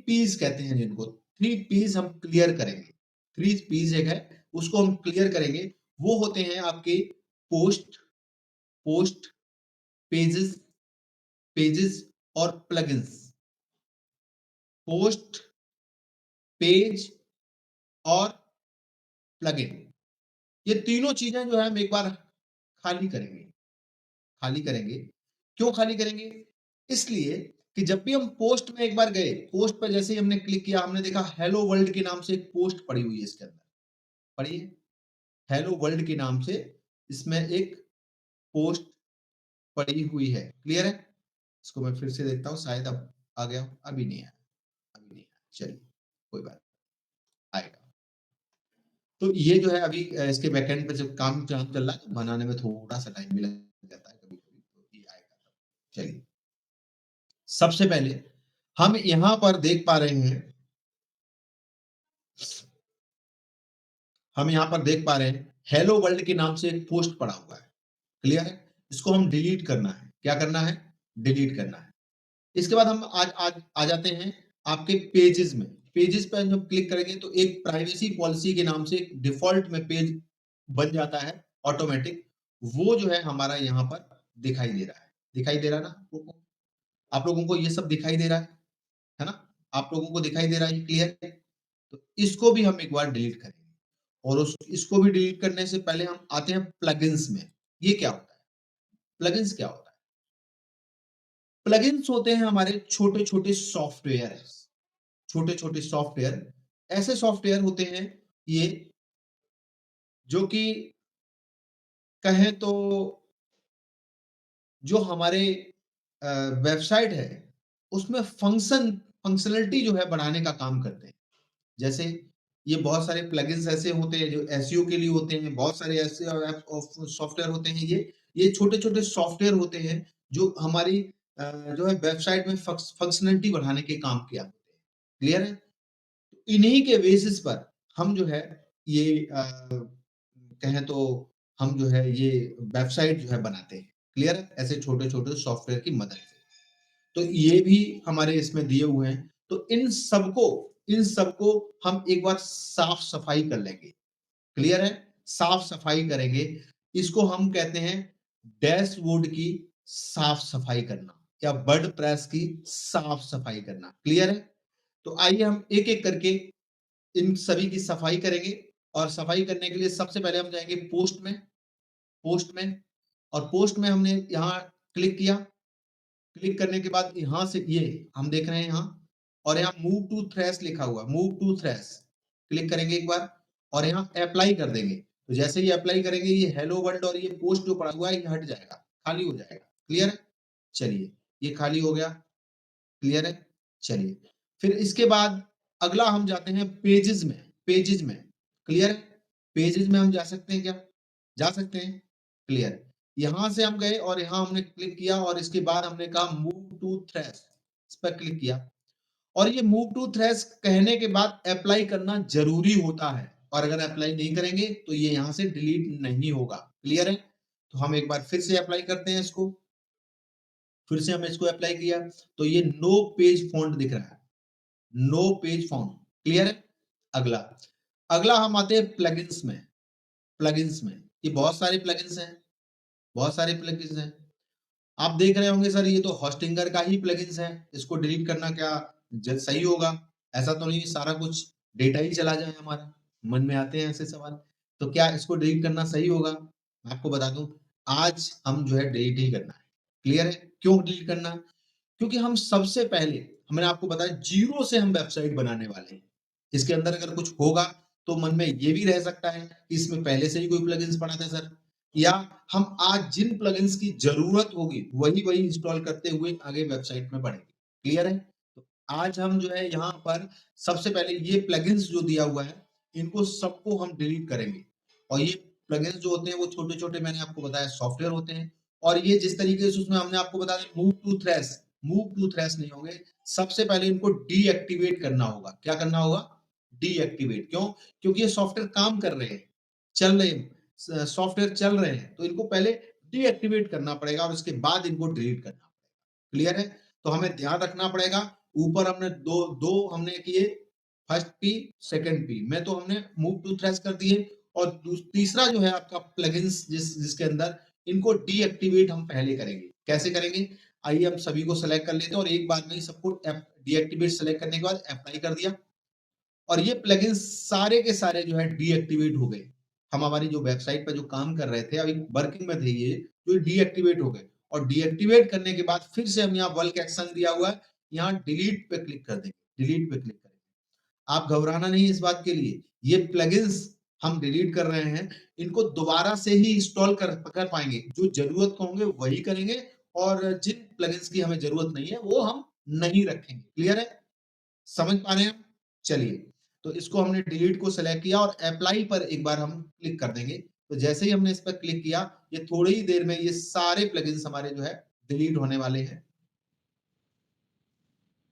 A: पीस कहते हैं जिनको, 3 पीस हम क्लियर करेंगे। 3 पीस एक है, उसको हम क्लियर करेंगे। वो होते हैं आपके पोस्ट, पोस्ट, पेजेस, पेजेस और प्लगइन्स। पोस्ट, पेज और प्लगइन, ये तीनों चीजें जो है हम एक बार खाली करेंगे, खाली करेंगे। क्यों खाली करेंगे? इसलिए कि जब भी हम पोस्ट में एक बार गए, पोस्ट पर जैसे ही हमने क्लिक किया, हमने देखा हेलो वर्ल्ड के नाम से एक पोस्ट पड़ी हुई है इसके अंदर। पढ़िए, हेलो वर्ल्ड के नाम से इसमें एक पोस्ट पड़ी हुई है। क्लियर है? इसको मैं फिर से देखता हूँ, शायद अब आ गया हो। अभी नहीं आया, अभी नहीं आया, चलिए कोई बात नहीं, आएगा। तो ये जो है अभी इसके बैकएंड पे जब काम चल रहा है तो बनाने में थोड़ा सा टाइम भी लग जाता है कभी कभी, तो ये आएगा। चलिए, सबसे पहले हम यहां पर देख पा रहे हैं, हम यहां पर देख पा रहे हैं हेलो वर्ल्ड के नाम से एक पोस्ट पड़ा हुआ है। क्लियर है? इसको हम डिलीट करना है। क्या करना है? डिलीट करना है। इसके बाद हम आज आज आ जाते हैं आपके पेजेस में। पेजेस पर जब क्लिक करेंगे तो एक प्राइवेसी पॉलिसी के नाम से एक डिफॉल्ट में पेज बन जाता है ऑटोमेटिक। वो जो है हमारा यहाँ पर दिखाई दे रहा है। दिखाई दे रहा है ना आप लोगों को? आप लोगों को ये सब दिखाई दे रहा है ना? आप लोगों को दिखाई दे रहा है? क्लियर है? तो इसको भी हम एक बार डिलीट करेंगे, और इसको भी डिलीट करने से पहले हम आते हैं प्लगइन्स में। ये क्या होता है? प्लगइन्स क्या होता है? प्लगइन्स होते हैं हमारे छोटे छोटे सॉफ्टवेयर, छोटे छोटे सॉफ्टवेयर। ऐसे सॉफ्टवेयर होते हैं ये, जो कि कहें तो जो हमारे वेबसाइट है उसमें फंक्शनलिटी जो है बढ़ाने का काम करते हैं। जैसे ये बहुत सारे प्लगइन्स ऐसे होते हैं जो एसईओ के लिए होते हैं, बहुत सारे ऐसे सॉफ्टवेयर होते हैं। ये छोटे छोटे सॉफ्टवेयर होते हैं जो हमारी जो है वेबसाइट में फंक्शनलिटी बढ़ाने के काम किया होते हैं। क्लियर है? इन्हीं के बेसिस पर हम जो है ये कहें तो हम जो है ये वेबसाइट जो है बनाते हैं। क्लियर है? ऐसे छोटे छोटे सॉफ्टवेयर की मदद से। तो ये भी हमारे इसमें दिए हुए हैं। तो इन सबको हम एक बार साफ सफाई कर लेंगे। क्लियर है? साफ सफाई करेंगे। इसको हम कहते हैं डैशबोर्ड की साफ सफाई करना, या वर्डप्रेस की साफ सफाई करना। क्लियर है? तो आइए हम एक एक करके इन सभी की सफाई करेंगे। और सफाई करने के लिए सबसे पहले हम जाएंगे पोस्ट में, पोस्ट में, और पोस्ट में हमने यहाँ क्लिक किया। क्लिक करने के बाद यहाँ से ये हम देख रहे हैं यहाँ, और यहाँ मूव टू थ्रेश लिखा हुआ, मूव टू थ्रेश क्लिक करेंगे एक बार, और यहाँ अप्लाई कर देंगे। तो जैसे ही अप्लाई करेंगे ये हेलो वर्ल्ड और ये पोस्ट जो पड़ा हुआ है ये हट जाएगा, खाली हो जाएगा। क्लियर है? चलिए, ये खाली हो गया। क्लियर है? चलिए, फिर इसके बाद अगला हम जाते हैं पेजेस में। पेजेस में क्लियर है? पेजेस में हम जा सकते हैं क्या? जा सकते हैं। क्लियर। यहां से हम गए और यहां हमने क्लिक किया, और इसके बाद हमने कहा मूव टू थ्रेश, इस पर क्लिक किया। और ये मूव टू थ्रेश कहने के बाद अप्लाई करना जरूरी होता है, और अगर अप्लाई नहीं करेंगे तो ये यहां से डिलीट नहीं होगा। क्लियर है? तो हम एक बार फिर से अप्लाई करते हैं इसको। फिर से हमने इसको अप्लाई किया तो ये नो पेज फॉन्ट दिख रहा है, नो पेज फॉन्ट। क्लियर है? अगला अगला हम आते हैं प्लगइन्स में। प्लगइन्स में ये बहुत सारे प्लगइन्स हैं। बहुत सारे प्लगइन्स हैं। आप देख रहे होंगे सर ये तो होस्टिंगर का ही प्लगइन्स है, इसको डिलीट करना क्या सही होगा? ऐसा तो नहीं सारा कुछ डेटा ही चला जाए हमारा। मन में आते हैं ऐसे सवाल। तो क्या इसको डिलीट करना सही होगा? मैं आपको बता दूं, आज हम जो है डिलीट ही करना है। क्लियर है? क्यों डिलीट करना? क्योंकि हम सबसे पहले, मैंने आपको बताया, जीरो से हम वेबसाइट बनाने वाले हैं। इसके अंदर अगर कुछ होगा तो मन में ये भी रह सकता है कि इसमें पहले से ही कोई प्लगइन्स पड़ा था सर, या हम आज जिन प्लगइन्स की जरूरत होगी वही वही इंस्टॉल करते हुए आगे वेबसाइट में बढ़ेंगे। क्लियर है? तो आज हम जो है यहाँ पर सबसे पहले ये प्लगइन्स जो दिया हुआ है इनको सबको हम डिलीट करेंगे। और ये प्लगइन्स जो होते हैं वो छोटे छोटे, मैंने आपको बताया, सॉफ्टवेयर होते हैं। और ये जिस तरीके से उसमें हमने आपको बताया मूव टू थ्रेश नहीं होंगे। सबसे पहले इनको डीएक्टिवेट करना होगा। क्या करना होगा? डीएक्टिवेट। क्यों? क्योंकि ये सॉफ्टवेयर काम कर रहे हैं, चल रहे हैं, सॉफ्टवेयर चल रहे हैं, तो इनको पहले डीएक्टिवेट करना पड़ेगा और उसके बाद इनको डिलीट करना पड़ेगा। क्लियर है? तो हमें ध्यान रखना पड़ेगा। ऊपर हमने दो दो हमने किए, फर्स्ट पी, सेकंड पी में तो हमने मूव टू थ्रेश कर दिए। और तीसरा जो है आपका प्लगइन्स जिसके अंदर, इनको डीएक्टिवेट हम पहले करेंगे। कैसे करेंगे? आइए हम सभी को सेलेक्ट कर लेते हैं और एक बार में ही सबको डीएक्टिवेट सेलेक्ट करने के बाद अप्लाई कर दिया और ये प्लगइन्स सारे के सारे जो है डीएक्टिवेट हो गए। हम हमारी जो वेबसाइट पर जो काम कर रहे थे अभी वर्किंग में थे, ये जो डीएक्टिवेट हो गए। और डीएक्टिवेट करने के बाद फिर से हम यहाँ वर्क एक्शन दिया हुआ है, यहाँ डिलीट पे क्लिक कर देंगे। डिलीट पे क्लिक करेंगे। आप घबराना नहीं इस बात के लिए, ये प्लगइन्स हम डिलीट कर रहे हैं, इनको दोबारा से ही इंस्टॉल कर पाएंगे। जो जरूरत को होंगे वही करेंगे और जिन प्लगइन्स की हमें जरूरत नहीं है वो हम नहीं रखेंगे। क्लियर है? समझ पा रहे हैं? चलिए, तो इसको हमने डिलीट को सेलेक्ट किया और अप्लाई पर एक बार हम क्लिक कर देंगे। तो जैसे ही हमने इस पर क्लिक किया, ये थोड़ी ही देर में ये सारे प्लगइन्स हमारे जो है डिलीट होने वाले हैं।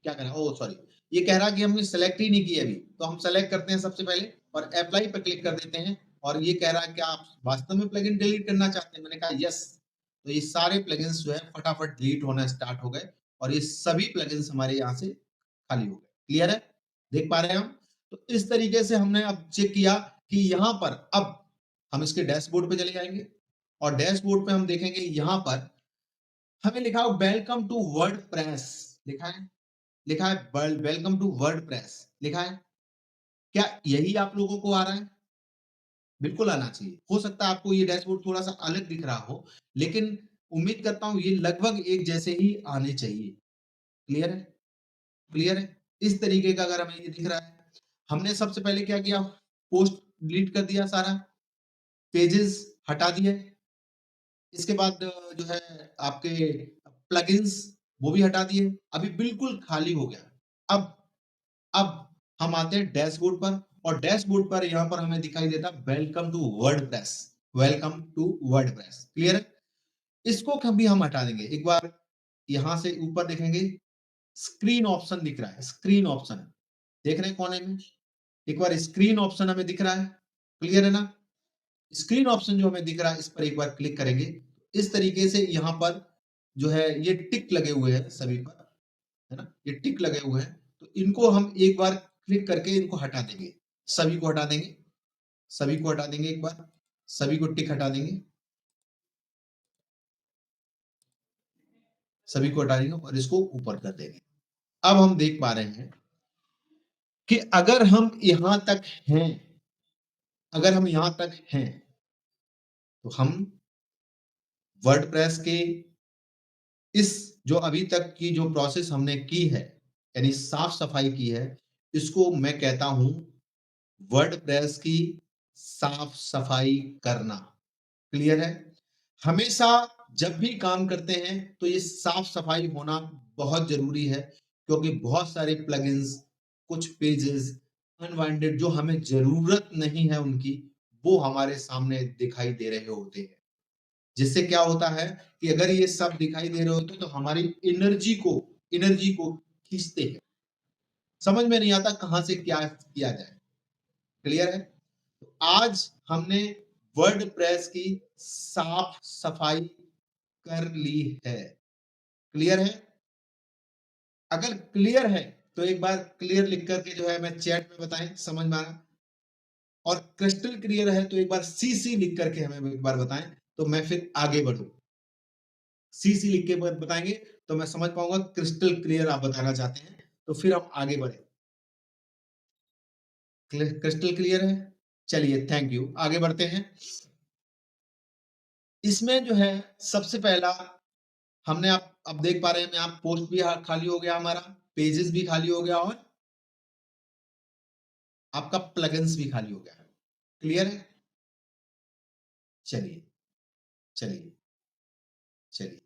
A: क्या कह रहा है? ओह सॉरी, ये कह रहा है कि हमने सेलेक्ट ही नहीं किया अभी। तो हम सेलेक्ट करते हैं सबसे पहले और अप्लाई पे क्लिक कर देते हैं। और ये कह रहा है कि आप वास्तव में प्लगइन डिलीट करना चाहते हैं? मैंने कहा यस। तो ये सारे प्लगइन्स जो है फटाफट डिलीट होना स्टार्ट हो गए और ये सभी प्लगइन्स हमारे यहाँ से खाली हो गए। क्लियर है? देख पा रहे हैं हम? तो इस तरीके से हमने अब चेक किया कि यहाँ पर अब हम इसके डैशबोर्ड पे चले जाएंगे और डैशबोर्ड पे हम देखेंगे यहाँ पर हमें लिखा हो वेलकम टू वर्डप्रेस। लिखा है, लिखा है वेलकम टू वर्डप्रेस लिखा है। क्या यही आप लोगों को आ रहा है? बिल्कुल आना चाहिए। हो सकता है आपको ये डैशबोर्ड थोड़ा सा अलग दिख रहा हो, लेकिन उम्मीद करता हूं ये लगभग एक जैसे ही आने चाहिए। क्लियर है? क्लियर है? इस तरीके का अगर हमें ये दिख रहा है, हमने सबसे पहले क्या किया? पोस्ट डिलीट कर दिया सारा, पेजेस हटा दिए। इसके बाद जो है आपके प्लगइन्स वो भी हटा दिए। अभी बिल्कुल खाली हो गया। अब हम आते हैं डैशबोर्ड पर और डैशबोर्ड पर यहां पर हमें दिखाई देता welcome to WordPress. Welcome to WordPress. Clear है? इसको कभी हम हटा देंगे। एक बार यहां से ऊपर देखेंगे, स्क्रीन ऑप्शन दिख रहा है। स्क्रीन ऑप्शन देख रहे हैं कोने में? एक बार स्क्रीन ऑप्शन हमें दिख रहा है। क्लियर है ना? स्क्रीन ऑप्शन जो हमें दिख रहा है इस पर एक बार क्लिक करेंगे। इस तरीके से यहाँ पर जो है ये टिक लगे हुए हैं सभी पर, है ना? ये टिक लगे हुए हैं, तो इनको हम एक बार क्लिक करके इनको हटा देंगे। सभी को हटा देंगे। सभी को हटा देंगे एक बार। सभी को टिक हटा देंगे। सभी को हटा देंगे और इसको ऊपर कर देंगे। अब हम देख पा रहे हैं कि अगर हम यहां तक हैं, अगर हम यहां तक हैं तो हम वर्डप्रेस के इस जो अभी तक की जो प्रोसेस हमने की है, यानी साफ सफाई की है, इसको मैं कहता हूं वर्डप्रेस की साफ सफाई करना। क्लियर है? हमेशा जब भी काम करते हैं तो ये साफ सफाई होना बहुत जरूरी है, क्योंकि बहुत सारे प्लगइन्स, कुछ पेजेस अनवांटेड जो हमें जरूरत नहीं है उनकी, वो हमारे सामने दिखाई दे रहे होते हैं। जिससे क्या होता है कि अगर ये सब दिखाई दे रहे होते तो हमारी एनर्जी को खींचते हैं। समझ में नहीं आता कहां से क्या किया जाए। क्लियर है? तो आज हमने वर्डप्रेस की साफ सफाई कर ली है। क्लियर है? अगर क्लियर है तो एक बार क्लियर लिख करके जो है मैं चैट में बताएं समझ में आ रहा, और क्रिस्टल क्लियर है तो एक बार सीसी लिख करके हमें एक बार बताएं तो मैं फिर आगे बढ़ूं। सी सी लिख के बताएंगे तो मैं समझ पाऊंगा क्रिस्टल क्लियर आप बताना चाहते हैं, तो फिर हम आगे बढ़े। क्रिस्टल क्लियर है, चलिए थैंक यू, आगे बढ़ते हैं। इसमें जो है सबसे पहला हमने आप अब देख पा रहे हैं, आप पोस्ट भी खाली हो गया, हमारा पेजेस भी खाली हो गया और आपका प्लगइन्स भी खाली हो गया। क्लियर है? चलिए चलिए चलिए,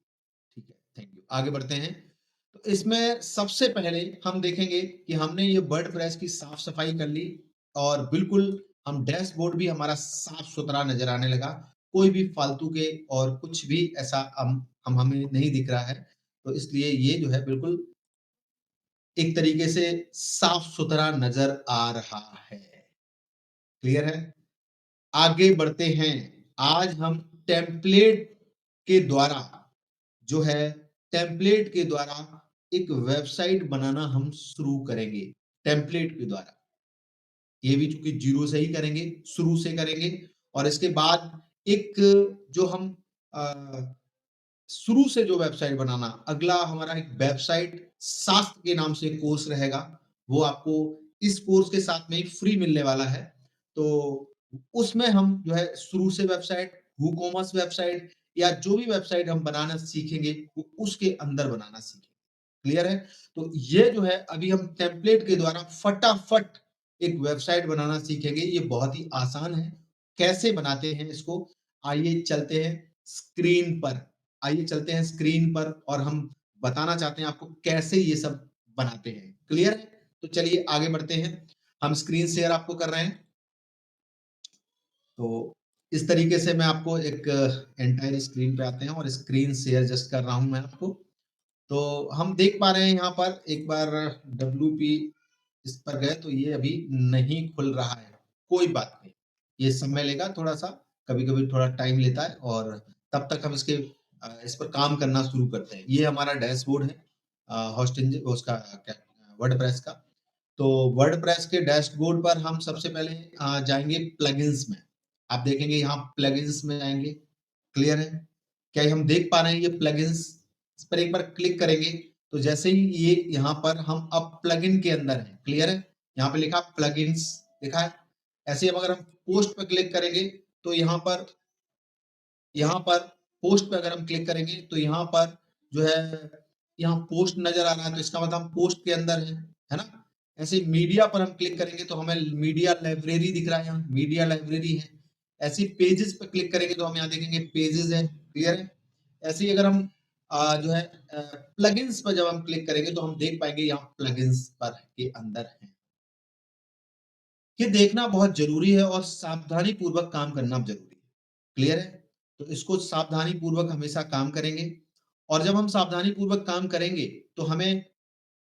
A: ठीक है, थैंक यू, आगे बढ़ते हैं। तो इसमें सबसे पहले हम देखेंगे कि हमने ये वर्डप्रेस की साफ सफाई कर ली और बिल्कुल हम डैशबोर्ड भी हमारा साफ सुथरा नजर आने लगा, कोई भी फालतू के और कुछ भी ऐसा हम हमें नहीं दिख रहा है। तो इसलिए ये जो है बिल्कुल एक तरीके से साफ सुथरा नजर आ रहा है। क्लियर है? आगे बढ़ते हैं। आज हम टेम्पलेट के द्वारा जो है टेम्पलेट के द्वारा एक वेबसाइट बनाना हम शुरू करेंगे। टेम्पलेट के द्वारा, ये भी चूंकि जीरो से ही करेंगे, शुरू से करेंगे। और इसके बाद एक जो हम शुरू से जो वेबसाइट बनाना, अगला हमारा एक वेबसाइट शास्त्र के नाम से कोर्स रहेगा, वो आपको इस कोर्स के साथ में ही फ्री मिलने वाला है। तो उसमें हम जो है शुरू से वेबसाइट, वूकॉमर्स वेबसाइट या जो भी वेबसाइट हम बनाना सीखेंगे वो उसके अंदर बनाना सीखेंगे। क्लियर है? तो ये जो है अभी हम टेम्पलेट के द्वारा फटाफट एक वेबसाइट बनाना सीखेंगे। ये बहुत ही आसान है। कैसे बनाते हैं इसको, आइए चलते हैं स्क्रीन पर। आइए चलते हैं स्क्रीन पर और हम बताना चाहते हैं आपको कैसे ये सब बनाते हैं। क्लियर है? तो चलिए आगे बढ़ते हैं। हम स्क्रीन शेयर आपको कर रहे हैं। तो इस तरीके से मैं आपको एक एंटायर स्क्रीन पे आते हैं और स्क्रीन शेयर जस्ट कर रहा हूं मैं आपको। तो हम देख पा रहे हैं यहाँ पर एक बार WP इस पर गए तो ये अभी नहीं खुल रहा है। कोई बात नहीं, ये समय लेगा थोड़ा सा, कभी-कभी थोड़ा टाइम लेता है और तब तक हम इस पर काम करना शुरू करते हैं। ये हमारा डैशबोर्ड है होस्टिंग उसका क्या वर्डप्रेस का। तो वर्डप्रेस के डैशबोर्ड पर हम सबसे पहले जाएंगे प्लगइन्स में। आप देखेंगे यहाँ प्लगइन्स में जाएंगे। क्लियर है? क्या हम देख पा रहे हैं ये प्लगइन्स? इस पर एक बार क्लिक करेंगे तो जैसे ही ये यहाँ पर हम अब प्लगइन के अंदर हैं। क्लियर है? यहाँ पे लिखा प्लगइन्स लिखा है। ऐसे ही अगर हम पोस्ट पर क्लिक करेंगे तो यहाँ पर पोस्ट पे अगर हम क्लिक करेंगे तो यहाँ पर जो है यहाँ पोस्ट नजर आ रहा है, तो इसका मतलब हम पोस्ट के अंदर है ना? ऐसे मीडिया पर हम क्लिक करेंगे तो हमें मीडिया लाइब्रेरी दिख रहा है, यहाँ मीडिया लाइब्रेरी है। ऐसे पेजेस पर क्लिक करेंगे तो हम यहाँ देखेंगे पेजेस है। क्लियर है? ऐसे ही अगर हम जो है प्लगइन्स पर जब हम क्लिक करेंगे तो हम देख पाएंगे यहाँ प्लगइन्स पर के अंदर है। ये देखना बहुत जरूरी है और सावधानी पूर्वक काम करना जरूरी है। क्लियर है? तो इसको सावधानी पूर्वक हमेशा काम करेंगे और जब हम सावधानी पूर्वक काम करेंगे तो हमें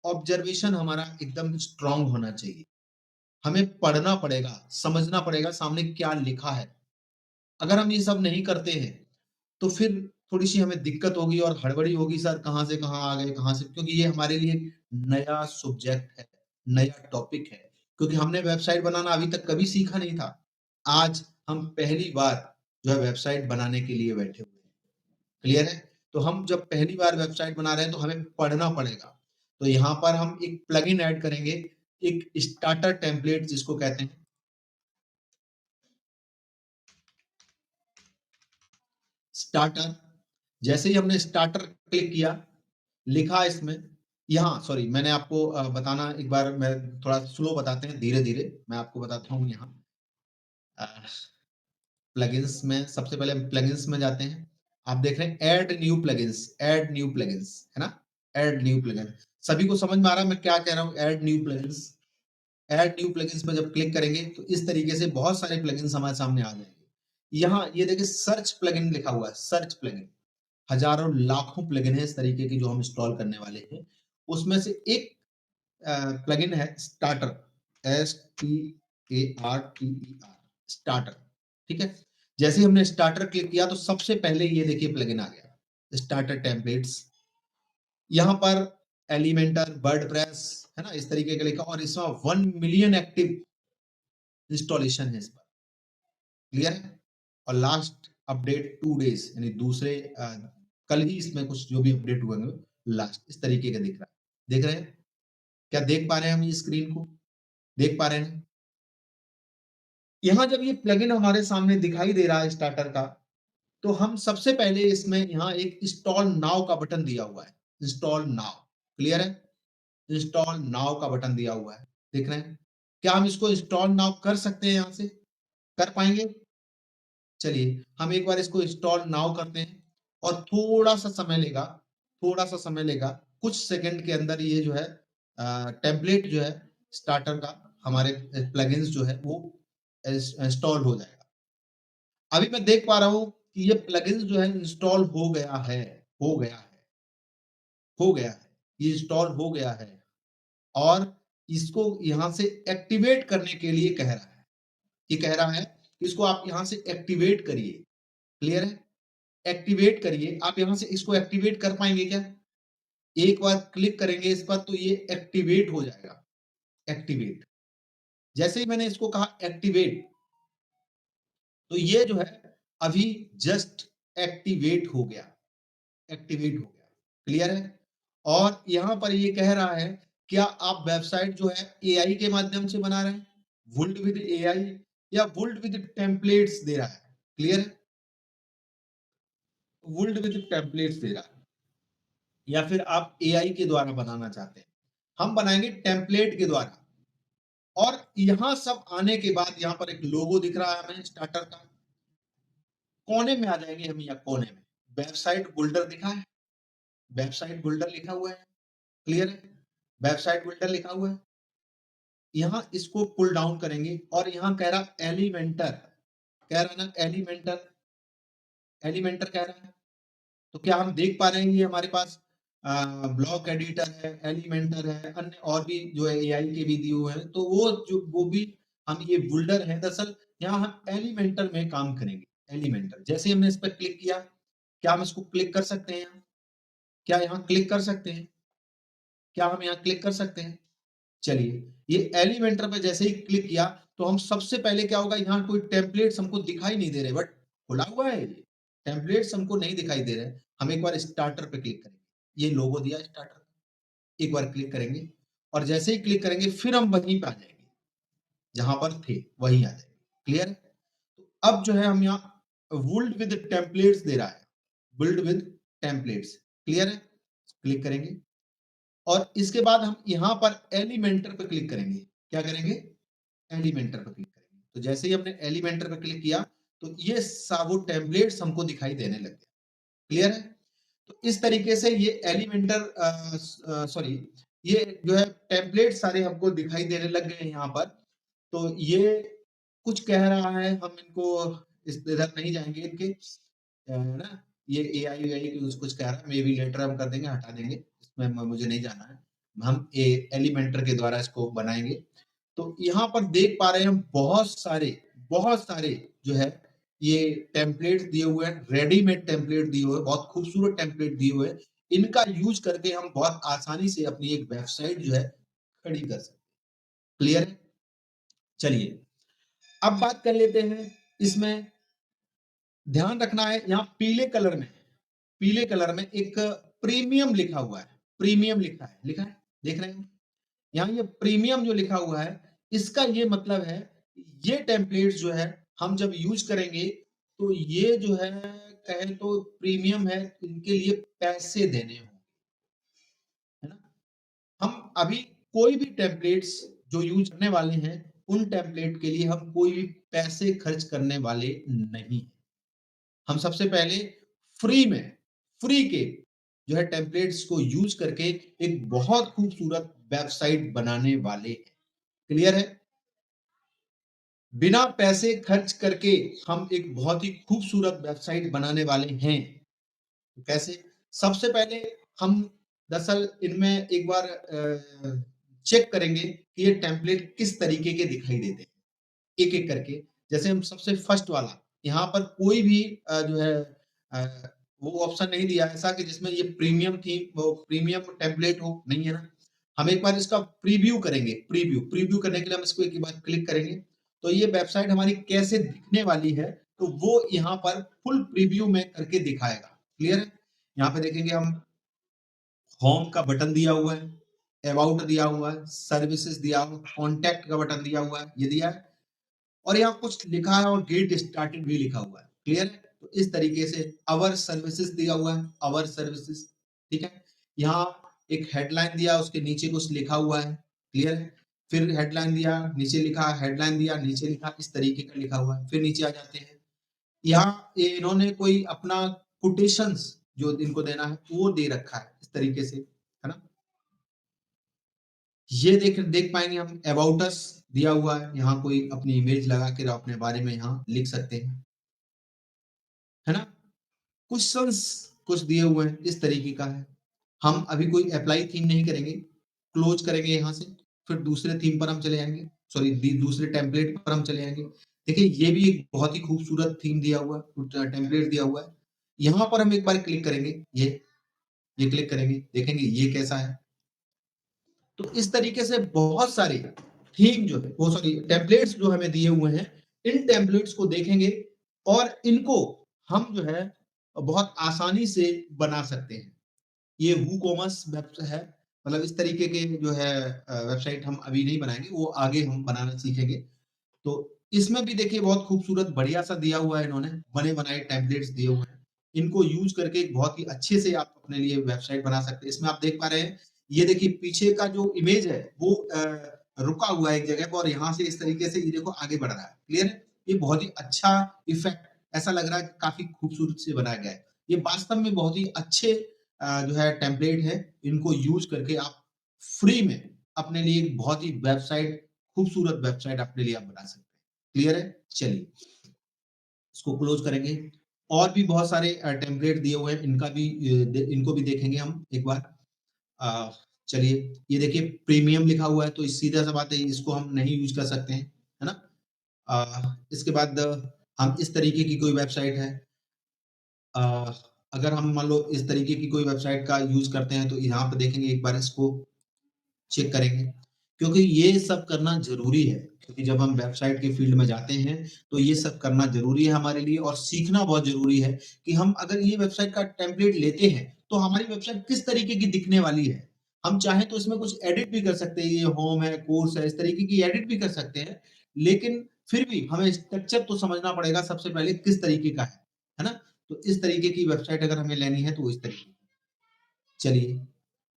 A: ऑब्जर्वेशन हमारा एकदम स्ट्रांग होना चाहिए। हमें पढ़ना पड़ेगा, समझना पड़ेगा सामने क्या लिखा है। अगर हम ये सब नहीं करते हैं तो फिर थोड़ी सी हमें दिक्कत होगी और हड़बड़ी होगी, सर कहाँ से कहाँ आ गए, कहाँ से, क्योंकि ये हमारे लिए नया सब्जेक्ट है, नया टॉपिक है, क्योंकि हमने वेबसाइट बनाना अभी तक कभी सीखा नहीं था। आज हम पहली बार जो है वेबसाइट बनाने के लिए बैठे हुए हैं। क्लियर है? तो हम जब पहली बार वेबसाइट बना रहे हैं तो हमें पढ़ना पड़ेगा। तो यहाँ पर हम एक प्लगइन ऐड करेंगे, एक स्टार्टर टेम्पलेट जिसको कहते हैं। स्टार्टर, जैसे ही हमने स्टार्टर क्लिक किया, लिखा इसमें, यहाँ सॉरी मैंने आपको बताना एक बार, मैं थोड़ा स्लो बताते हैं, धीरे धीरे मैं आपको बताता हूँ। यहाँ प्लगइन्स में सबसे पहले हम प्लगइन्स में जाते हैं। आप देख रहे हैं add new plugins, add new plugins है ना? ऐड न्यू प्लगइन, सभी को समझ में आ रहा है मैं क्या कह रहा हूँ? Add new plugins. Add new plugins पर जब क्लिक करेंगे तो इस तरीके से बहुत सारे प्लगइन्स हमारे सामने आ जाएंगे। यहाँ ये देखिए सर्च प्लगइन लिखा हुआ है, सर्च प्लगइन। हजारों लाखों प्लगइन है इस तरीके की जो हम इंस्टॉल करने वाले हैं। उसमें से एक प्लगइन है स्टार्टर, STARTER, स्टार्टर। ठीक है? जैसे ही हमने स्टार्टर क्लिक किया तो सबसे पहले ये देखिए प्लगइन आ गया, स्टार्टर टेम्पलेट्स। यहाँ पर एलिमेंटर, वर्डप्रेस है ना, इस तरीके का लिखा और इसमें 1 मिलियन एक्टिव इंस्टॉलेशन है इस पर। क्लियर है? और लास्ट अपडेट 2 डेज यानी दूसरे कल ही इसमें कुछ जो भी अपडेट हुए हैं लास्ट, इस तरीके का दिख रहा है। देख रहे हैं? क्या देख पा रहे हैं हम ये स्क्रीन को? देख पा रहे हैं? यहाँ जब ये प्लगइन हमारे सामने दिखाई दे रहा है स्टार्टर का, तो हम सबसे पहले इसमें यहाँ एक इंस्टॉल नाउ का बटन दिया हुआ है। इंस्टॉल नाउ, क्लियर है? इंस्टॉल नाउ का बटन दिया हुआ है, देख रहे हैं? क्या हम इसको इंस्टॉल नाउ कर सकते हैं यहाँ से? कर पाएंगे? चलिए हम एक बार इसको इंस्टॉल नाउ करते हैं और थोड़ा सा समय लेगा, कुछ सेकंड के अंदर ये जो है टेम्पलेट जो है स्टार्टर का, हमारे प्लगइन्स जो है वो इंस्टॉल हो जाएगा। अभी मैं देख पा रहा हूँ कि ये प्लगइन्स जो है इंस्टॉल हो गया है, हो गया है, हो गया है, ये इंस्टॉल हो गया है और इसको यहाँ से एक्टिवेट करने के लिए कह रहा है। ये कह रहा है कि इसको आप यहाँ से एक्टिवेट करिए, क्लियर है? एक्टिवेट करिए। आप यहाँ से इसको एक्टिवेट कर पाएंगे क्या? एक बार क्लिक करेंगे इस पर तो ये एक्टिवेट हो जाएगा। एक्टिवेट, जैसे ही मैंने इसको कहा एक्टिवेट, तो ये जो है अभी जस्ट एक्टिवेट हो गया, एक्टिवेट हो गया, क्लियर है? और यहाँ पर ये कह रहा है क्या आप वेबसाइट जो है एआई के माध्यम से बना रहे हैं, बुल्ड विद एआई या बुल्ड विद टेम्पलेट्स दे रहा है, क्लियर है? बुल्ड विद टेम्पलेट्स दे रहा है या फिर आप एआई के द्वारा बनाना चाहते हैं। हम बनाएंगे टेम्पलेट के द्वारा। और यहां सब आने के बाद यहाँ पर एक लोगो दिख रहा है हमें स्टार्टर का, कोने में आ जाएंगे हम, या कोने में वेबसाइट बिल्डर दिखा है, वेबसाइट बिल्डर लिखा हुआ है, क्लियर है? वेबसाइट बिल्डर लिखा हुआ है। यहाँ इसको पुल डाउन करेंगे और यहाँ कह रहा एलिमेंटर, कह रहा ना एलिमेंटर, एलिमेंटर कह रहा है। तो क्या हम देख पा रहे हैं ये हमारे पास ब्लॉक एडिटर है, एलिमेंटर है, अन्य और भी जो है एआई के भी दिए हुए हैं, तो वो भी हम ये बिल्डर है। दरअसल यहाँ हम एलिमेंटर में काम करेंगे। एलिमेंटर जैसे हमने इस पर क्लिक किया, क्या हम इसको क्लिक कर सकते हैं? क्या यहाँ क्लिक कर सकते हैं? क्या हम यहाँ क्लिक कर सकते हैं? चलिए, ये एलिमेंटर पे जैसे ही क्लिक किया तो हम सबसे पहले क्या होगा, यहाँ कोई टेम्पलेट्स हमको दिखाई नहीं दे रहे, बट खुला हुआ है ये, टेम्पलेट्स हमको नहीं दिखाई दे रहे। हम एक बार स्टार्टर पे क्लिक करेंगे, ये लोगो दिया स्टार्टर, एक बार क्लिक करेंगे और जैसे ही क्लिक करेंगे फिर हम वहीं पे आ जाएंगे जहां पर थे, वहीं आ जाएंगे, क्लियर है? तो अब जो है हम यहाँ बिल्ड विद टेम्पलेट्स दे रहा है, बिल्ड विद टेम्पलेट्स, क्लियर है? क्लिक करेंगे और इसके बाद हम यहाँ पर एलिमेंटर पे क्लिक करेंगे। क्या करेंगे? एलिमेंटर पे क्लिक करेंगे। तो जैसे ही हमने एलिमेंटर पे क्लिक किया तो ये वो टेम्पलेट्स हमको दिखाई देने लग गए, क्लियर है? तो इस तरीके से ये एलिमेंटर सॉरी, ये जो है टेम्पलेट सारे हमको दिखाई देने लग गए यहाँ पर। तो ये कुछ कह रहा है, हम इनको इस इधर नहीं जाएंगे इनके, है ना? ये एआई वेआई कुछ कह रहा है, मे बी लेटर हम कर देंगे, हटा देंगे, इसमें मुझे नहीं जाना है। हम एलिमेंटर के द्वारा इसको बनाएंगे। तो यहाँ पर देख पा रहे हैं हम बहुत सारे जो है ये टेम्पलेट दिए हुए हैं, रेडीमेड टेम्पलेट दिए हुए हैं, बहुत खूबसूरत टेम्पलेट दिए हुए हैं। इनका यूज करके हम बहुत आसानी से अपनी एक वेबसाइट जो है खड़ी कर सकते हैं, क्लियर है? चलिए अब बात कर लेते हैं, इसमें ध्यान रखना है यहाँ पीले कलर में एक प्रीमियम लिखा हुआ है, प्रीमियम लिखा है, देख रहे हैं? यहाँ ये प्रीमियम जो लिखा हुआ है, इसका ये मतलब है ये टेम्पलेट्स जो है हम जब यूज करेंगे तो ये जो है कहें तो प्रीमियम है, इनके लिए पैसे देने होंगे, है ना? हम अभी कोई भी टेम्पलेट्स जो यूज करने वाले हैं, उन टेम्पलेट के लिए हम कोई भी पैसे खर्च करने वाले नहीं। हम सबसे पहले फ्री में, फ्री के जो है टेम्पलेट्स को यूज करके एक बहुत खूबसूरत वेबसाइट बनाने वाले हैं, क्लियर है? बिना पैसे खर्च करके हम एक बहुत ही खूबसूरत वेबसाइट बनाने वाले हैं। कैसे? सबसे पहले हम दरअसल इनमें एक बार चेक करेंगे कि ये टेम्पलेट किस तरीके के दिखाई देते हैं, एक-एक करके। जैसे हम सबसे फर्स्ट वाला, यहाँ पर कोई भी जो है वो ऑप्शन नहीं दिया ऐसा कि जिसमें ये प्रीमियम थीम, वो प्रीमियम टेम्पलेट हो, नहीं है ना? हम एक बार इसका प्रीव्यू करेंगे, प्रीव्यू करने के लिए हम इसको एक बार क्लिक करेंगे। तो ये वेबसाइट हमारी कैसे दिखने वाली है, तो वो यहाँ पर फुल प्रीव्यू में करके दिखाएगा। क्लियर है? यहाँ पे देखेंगे हम होम का बटन दिया हुआ है, अबाउट दिया हुआ है, सर्विसेज दिया हुआ है, कॉन्टैक्ट का बटन दिया हुआ है, ये दिया है और यहाँ कुछ लिखा है और गेट स्टार्टेड भी लिखा हुआ है। क्लियर है? तो इस तरीके से अवर सर्विसेज दिया हुआ है, अवर सर्विसेज, ठीक है? यहाँ एक हेडलाइन दिया, उसके नीचे कुछ लिखा हुआ है। क्लियर है? फिर हेडलाइन दिया, नीचे लिखा, हेडलाइन दिया, नीचे लिखा, इस तरीके का लिखा हुआ है। फिर नीचे आ जाते हैं। यहाँ ये इन्होंने कोई अपना कोटेशंस जो इनको देना है वो दे रखा है इस तरीके से, है ना? ये देख पाएंगे हम अबाउट अस दिया हुआ है, यहाँ कोई अपनी इमेज लगा कर अपने बारे में यहाँ लिख सकते हैं, है ना? क्वेश्चंस कुछ दिए हुए हैं, इस तरीके का है। हम अभी कोई अप्लाई थीम नहीं करेंगे, क्लोज करेंगे यहाँ से, फिर दूसरे थीम पर हम चले जाएंगे, सॉरी दूसरे टेम्पलेट पर हम चले जाएंगे। देखिए ये भी एक बहुत ही खूबसूरत थीम दिया हुआ है, टेम्पलेट दिया हुआ है। यहाँ पर हम एक बार क्लिक करेंगे, ये क्लिक करेंगे, देखेंगे ये कैसा है। तो इस तरीके से बहुत सारे थीम जो है वो सॉरी टेम्पलेट्स जो हमें दिए हुए हैं, इन टेम्पलेट्स को देखेंगे और इनको हम जो है बहुत आसानी से बना सकते हैं। ये वूकॉमर्स वेब है, मतलब इस तरीके के जो है वेबसाइट हम अभी नहीं बनाएंगे, वो आगे हम बनाना सीखेंगे। तो इसमें भी देखिए बहुत खूबसूरत बढ़िया सा दिया हुआ है, इन्होंने बने बनाए टेम्पलेट्स दिए हुए हैं। इनको यूज करके बहुत ही अच्छे से आप अपने लिए वेबसाइट बना सकते हैं। इसमें आप देख पा रहे हैं, ये देखिए पीछे का जो इमेज है वो रुका हुआ है एक जगह पर और यहाँ से इस तरीके से ये देखो आगे बढ़ रहा है। क्लियर है? ये बहुत ही अच्छा इफेक्ट, ऐसा लग रहा है कि काफी खूबसूरत से बनाया गया है। ये वास्तव में बहुत ही अच्छे जो है टेम्पलेट है, इनको यूज करके आप फ्री में अपने लिए एक बहुत ही वेबसाइट, खूबसूरत वेबसाइट अपने लिए आप बना सकते हैं। क्लियर है? चलिए इसको क्लोज करेंगे। और भी बहुत सारे टेम्पलेट दिए हुए हैं, इनको भी देखेंगे हम एक बार। अ, चलिए ये देखिए प्रीमियम लिखा हुआ है, तो सीधा सा बात है इसको हम नहीं यूज कर सकते हैं, है ना? इसके बाद हम इस तरीके की कोई वेबसाइट है, अ, अगर हम मान लो इस तरीके की कोई वेबसाइट का यूज करते हैं तो यहाँ पे देखेंगे एक बार इसको चेक करेंगे, क्योंकि ये सब करना ज़रूरी है, क्योंकि जब हम वेबसाइट के फील्ड में जाते हैं, तो ये सब करना ज़रूरी है हमारे लिए और सीखना बहुत ज़रूरी है कि हम अगर ये वेबसाइट का टेम्पलेट लेते हैं, तो हमारी वेबसाइट किस तरीके की दिखने वाली है। हम चाहें तो इसमें कुछ एडिट भी कर सकते हैं, ये होम है, कोर्स है, इस तरीके की एडिट भी कर सकते हैं, लेकिन फिर भी हमें स्ट्रक्चर तो समझना पड़ेगा सबसे पहले किस तरीके का है ना? तो इस तरीके की वेबसाइट अगर हमें लेनी है, तो इस तरीके चलिए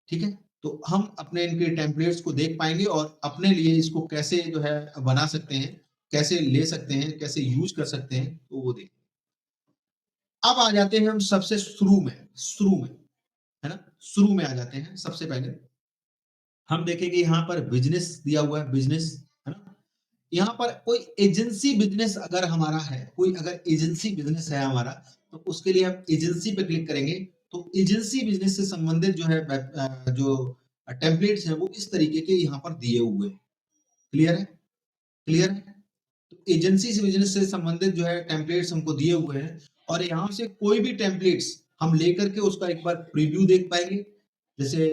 A: ठीक है? तो हम अपने इनके टेम्पलेट्स को देख पाएँगे और अपने लिए इसको कैसे जो है बना सकते हैं, कैसे ले सकते हैं, कैसे यूज़ कर सकते हैं, तो वो देखें। अब आ जाते हैं हम सबसे शुरू में, है ना? शुरू में आ जाते हैं सबसे पहले। हम देखेंगे यहाँ पर बिज़नेस दिया हुआ है, बिज़नेस, है ना? यहाँ पर कोई एजेंसी बिज़नेस अगर हमारा है, कोई अगर एजेंसी बिज़नेस है हमारा, तो उसके लिए हम एजेंसी पे क्लिक करेंगे, तो एजेंसी बिज़नेस से संबंधित जो है जो टेम्पलेट्स हैं, वो इस तरीके के यहाँ पर दिए हुए हैं। क्लियर है? क्लियर है? तो एजेंसी से बिज़नेस से संबंधित जो है टेम्पलेट्स हमको दिए हुए हैं और यहाँ से कोई भी टेम्पलेट्स हम लेकर के उसका एक बार प्रीव्यू देख पाएँगे। जैसे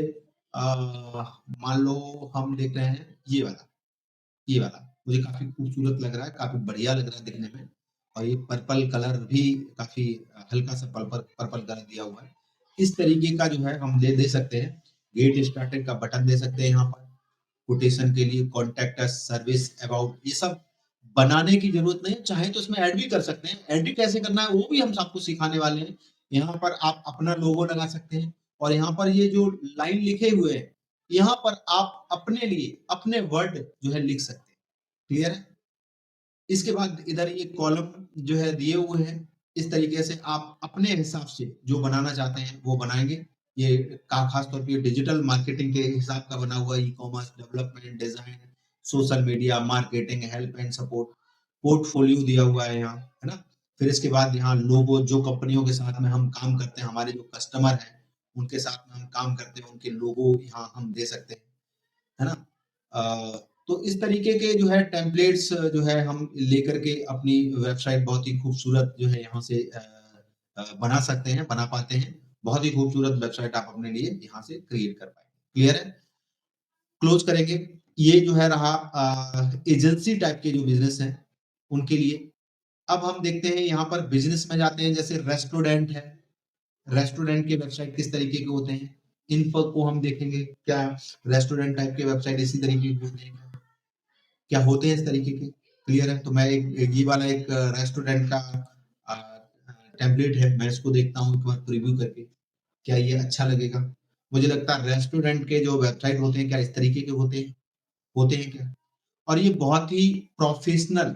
A: मान लो हम देख रहे हैं ये वाला मुझे काफ़ी खूबसूरत लग रहा है, काफ़ी बढ़िया लग रहा है दिखने में और ये पर्पल कलर भी काफ़ी हल्का-सा पर्पल पर्पल कलर दिया हुआ है। इस तरीके का जो है हम दे सकते हैं। गेट स्टार्टेड का बटन दे सकते हैं यहाँ पर। कोटेशन के लिए कॉन्टैक्ट अस, सर्विस, अबाउट, ये सब बनाने की ज़रूरत नहीं है, चाहे तो इसमें ऐड भी कर सकते हैं। एडिट कैसे करना है वो भी हम आपको सिखाने वाले हैं। यहाँ पर आप अपना लोगो लगा सकते हैं और यहाँ पर ये जो लाइन लिखे हुए हैं, यहाँ पर आप अपने लिए अपने वर्ड जो है लिख सकते हैं। क्लियर है? इसके बाद इधर ये कॉलम जो है दिए हुए हैं, इस तरीके से आप अपने हिसाब से जो बनाना चाहते हैं वो बनाएँगे। ये खास तौर पे डिजिटल मार्केटिंग के हिसाब का बना हुआ ecommerce, development, design, social media, marketing, help and support, portfolio दिया हुआ है यहाँ, है ना? फिर इसके बाद यहाँ लोगो, जो कंपनियों के साथ में हम काम करते हैं, हमारे जो कस्टमर हैं, उनके साथ में हम काम करते हैं, उनके लोगो यहाँ हम दे सकते हैं। है ना? तो इस तरीके के जो है टेम्पलेट्स जो है हम लेकर के अपनी वेबसाइट बहुत ही खूबसूरत जो है यहाँ से बना सकते हैं, बना पाते हैं। बहुत ही खूबसूरत वेबसाइट आप अपने लिए यहाँ से क्रिएट कर पाएँगे। क्लियर है? क्लोज़ करेंगे। ये जो है रहा एजेंसी टाइप के जो बिज़नेस हैं, उनके लिए। अब हम देखते हैं यहाँ पर बिजनेस में जाते हैं, जैसे रेस्टोरेंट है, रेस्टोरेंट के वेबसाइट किस तरीके के होते हैं, इन पर को हम देखेंगे। क्या रेस्टोरेंट टाइप के वेबसाइट इसी तरीके के होते हैं, क्या होते हैं इस तरीके के? क्लियर है? तो मैं ये वाला एक रेस्टोरेंट का टेम्पलेट है, मैं इसको देखता हूँ एक बार प्रीव्यू करके, क्या ये अच्छा लगेगा? मुझे लगता है रेस्टोरेंट के जो वेबसाइट होते हैं क्या इस तरीके के होते हैं क्या? और ये बहुत ही प्रोफेशनल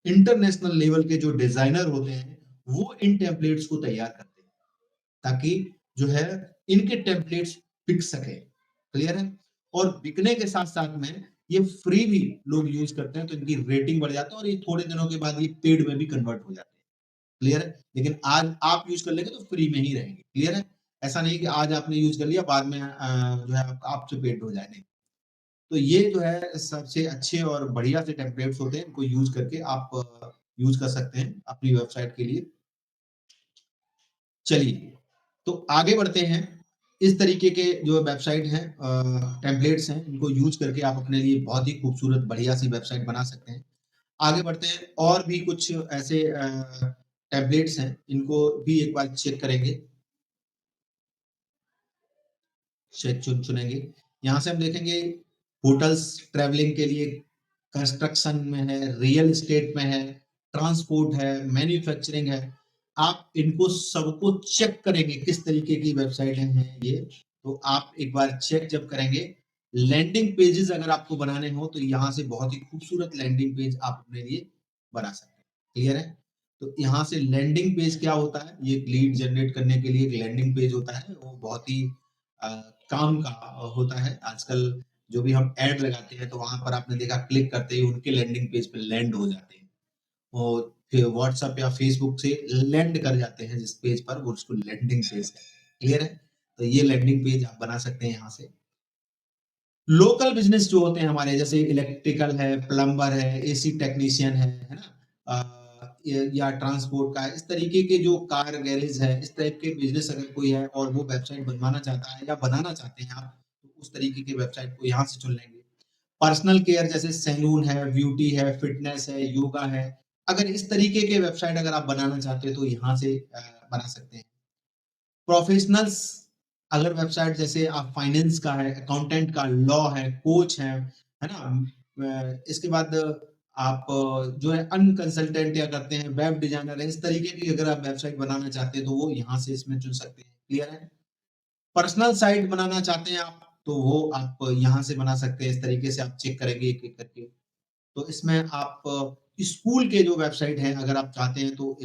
A: इंटरनेशनल लेवल के जो डिजाइनर होते हैं वो इन टेम्पलेट्स को तैयार करते हैं, ताकि जो है इनके टेम्पलेट्स बिक सके। क्लियर है? और बिकने के साथ साथ में ये फ्री भी लोग यूज करते हैं, तो इनकी रेटिंग बढ़ जाता है और ये थोड़े दिनों के बाद ये पेड में भी कन्वर्ट हो जाते हैं। क्लियर है? लेकिन आज आप यूज कर लेंगे तो फ्री में ही रहेंगे। क्लियर है? ऐसा नहीं कि आज आपने यूज कर लिया बाद में जो है आपसे पेड हो जाए, नहीं। तो ये जो है सबसे अच्छे और बढ़िया से टेम्पलेट्स होते हैं, इनको यूज करके आप यूज कर सकते हैं अपनी वेबसाइट के लिए। चलिए, तो आगे बढ़ते हैं। इस तरीके के जो वेबसाइट हैं, टेम्पलेट्स हैं, इनको यूज करके आप अपने लिए बहुत ही खूबसूरत बढ़िया सी वेबसाइट बना सकते हैं। आगे बढ़ते हैं, और भी कुछ ऐसे टेम्पलेट्स हैं, इनको भी एक बार चेक करेंगे। चुनेंगे। यहाँ से हम देखेंगे होटल्स, ट्रैवलिंग के लिए, कंस्ट्रक्शन में है, रियल एस्टेट में है, ट्रांसपोर्ट है, मैन्युफैक्चरिंग है। आप इनको सबको चेक करेंगे किस तरीके की वेबसाइट हैं ये। तो आप एक बार चेक जब करेंगे, लैंडिंग पेजेस अगर आपको बनाने हो तो यहाँ से बहुत ही खूबसूरत लैंडिंग पेज आप अपने लिए बना सकते हैं। क्लियर है? तो यहाँ से लैंडिंग पेज क्या होता है, ये लीड जनरेट करने के लिए एक लैंडिंग पेज होता है, वो बहुत ही अ, काम का होता है। आजकल जो भी हम ऐड लगाते हैं तो वहां पर आपने देखा क्लिक करते ही उनके लैंडिंग पेज पे लैंड हो जाते हैं, और फिर व्हाट्सएप या फेसबुक से लैंड कर जाते हैं जिस पेज पर, वो उसको लैंडिंग पेज है। क्लियर है? तो ये लैंडिंग पेज आप बना सकते हैं यहाँ से। लोकल बिजनेस जो होते हैं हमारे, जैसे इलेक्ट्रिकल है, प्लम्बर है, एसी टेक्नीशियन है ना, या ट्रांसपोर्ट का, इस तरीके के जो कार गैरेज है, इस टाइप के बिजनेस अगर कोई है और वो वेबसाइट बनवाना चाहता है या बनाना चाहते हैं आप, तो उस तरीके की वेबसाइट को यहाँ से चुन लेंगे। पर्सनल केयर जैसे सैलून है, ब्यूटी है, फिटनेस है, योगा है, अगर इस तरीके के वेबसाइट अगर आप बनाना चाहते हैं तो यहाँ से बना सकते हैं। प्रोफेशनल्स अगर वेबसाइट, जैसे आप फाइनेंस का है, अकाउंटेंट का, लॉ है, कोच है ना, इसके बाद आप जो है अनकंसल्टेंट या करते हैं, वेब डिजाइनर है, इस तरीके की अगर आप वेबसाइट बनाना चाहते हैं तो वो यहाँ से इसमें चुन सकते हैं। क्लियर है? पर्सनल साइट बनाना चाहते हैं आप, तो वो आप यहाँ से बना सकते हैं। इस तरीके से आप चेक करेंगे एक एक करके। तो इसमें आप स्कूल के जो वेबसाइट है अगर आप चाहते हैं तो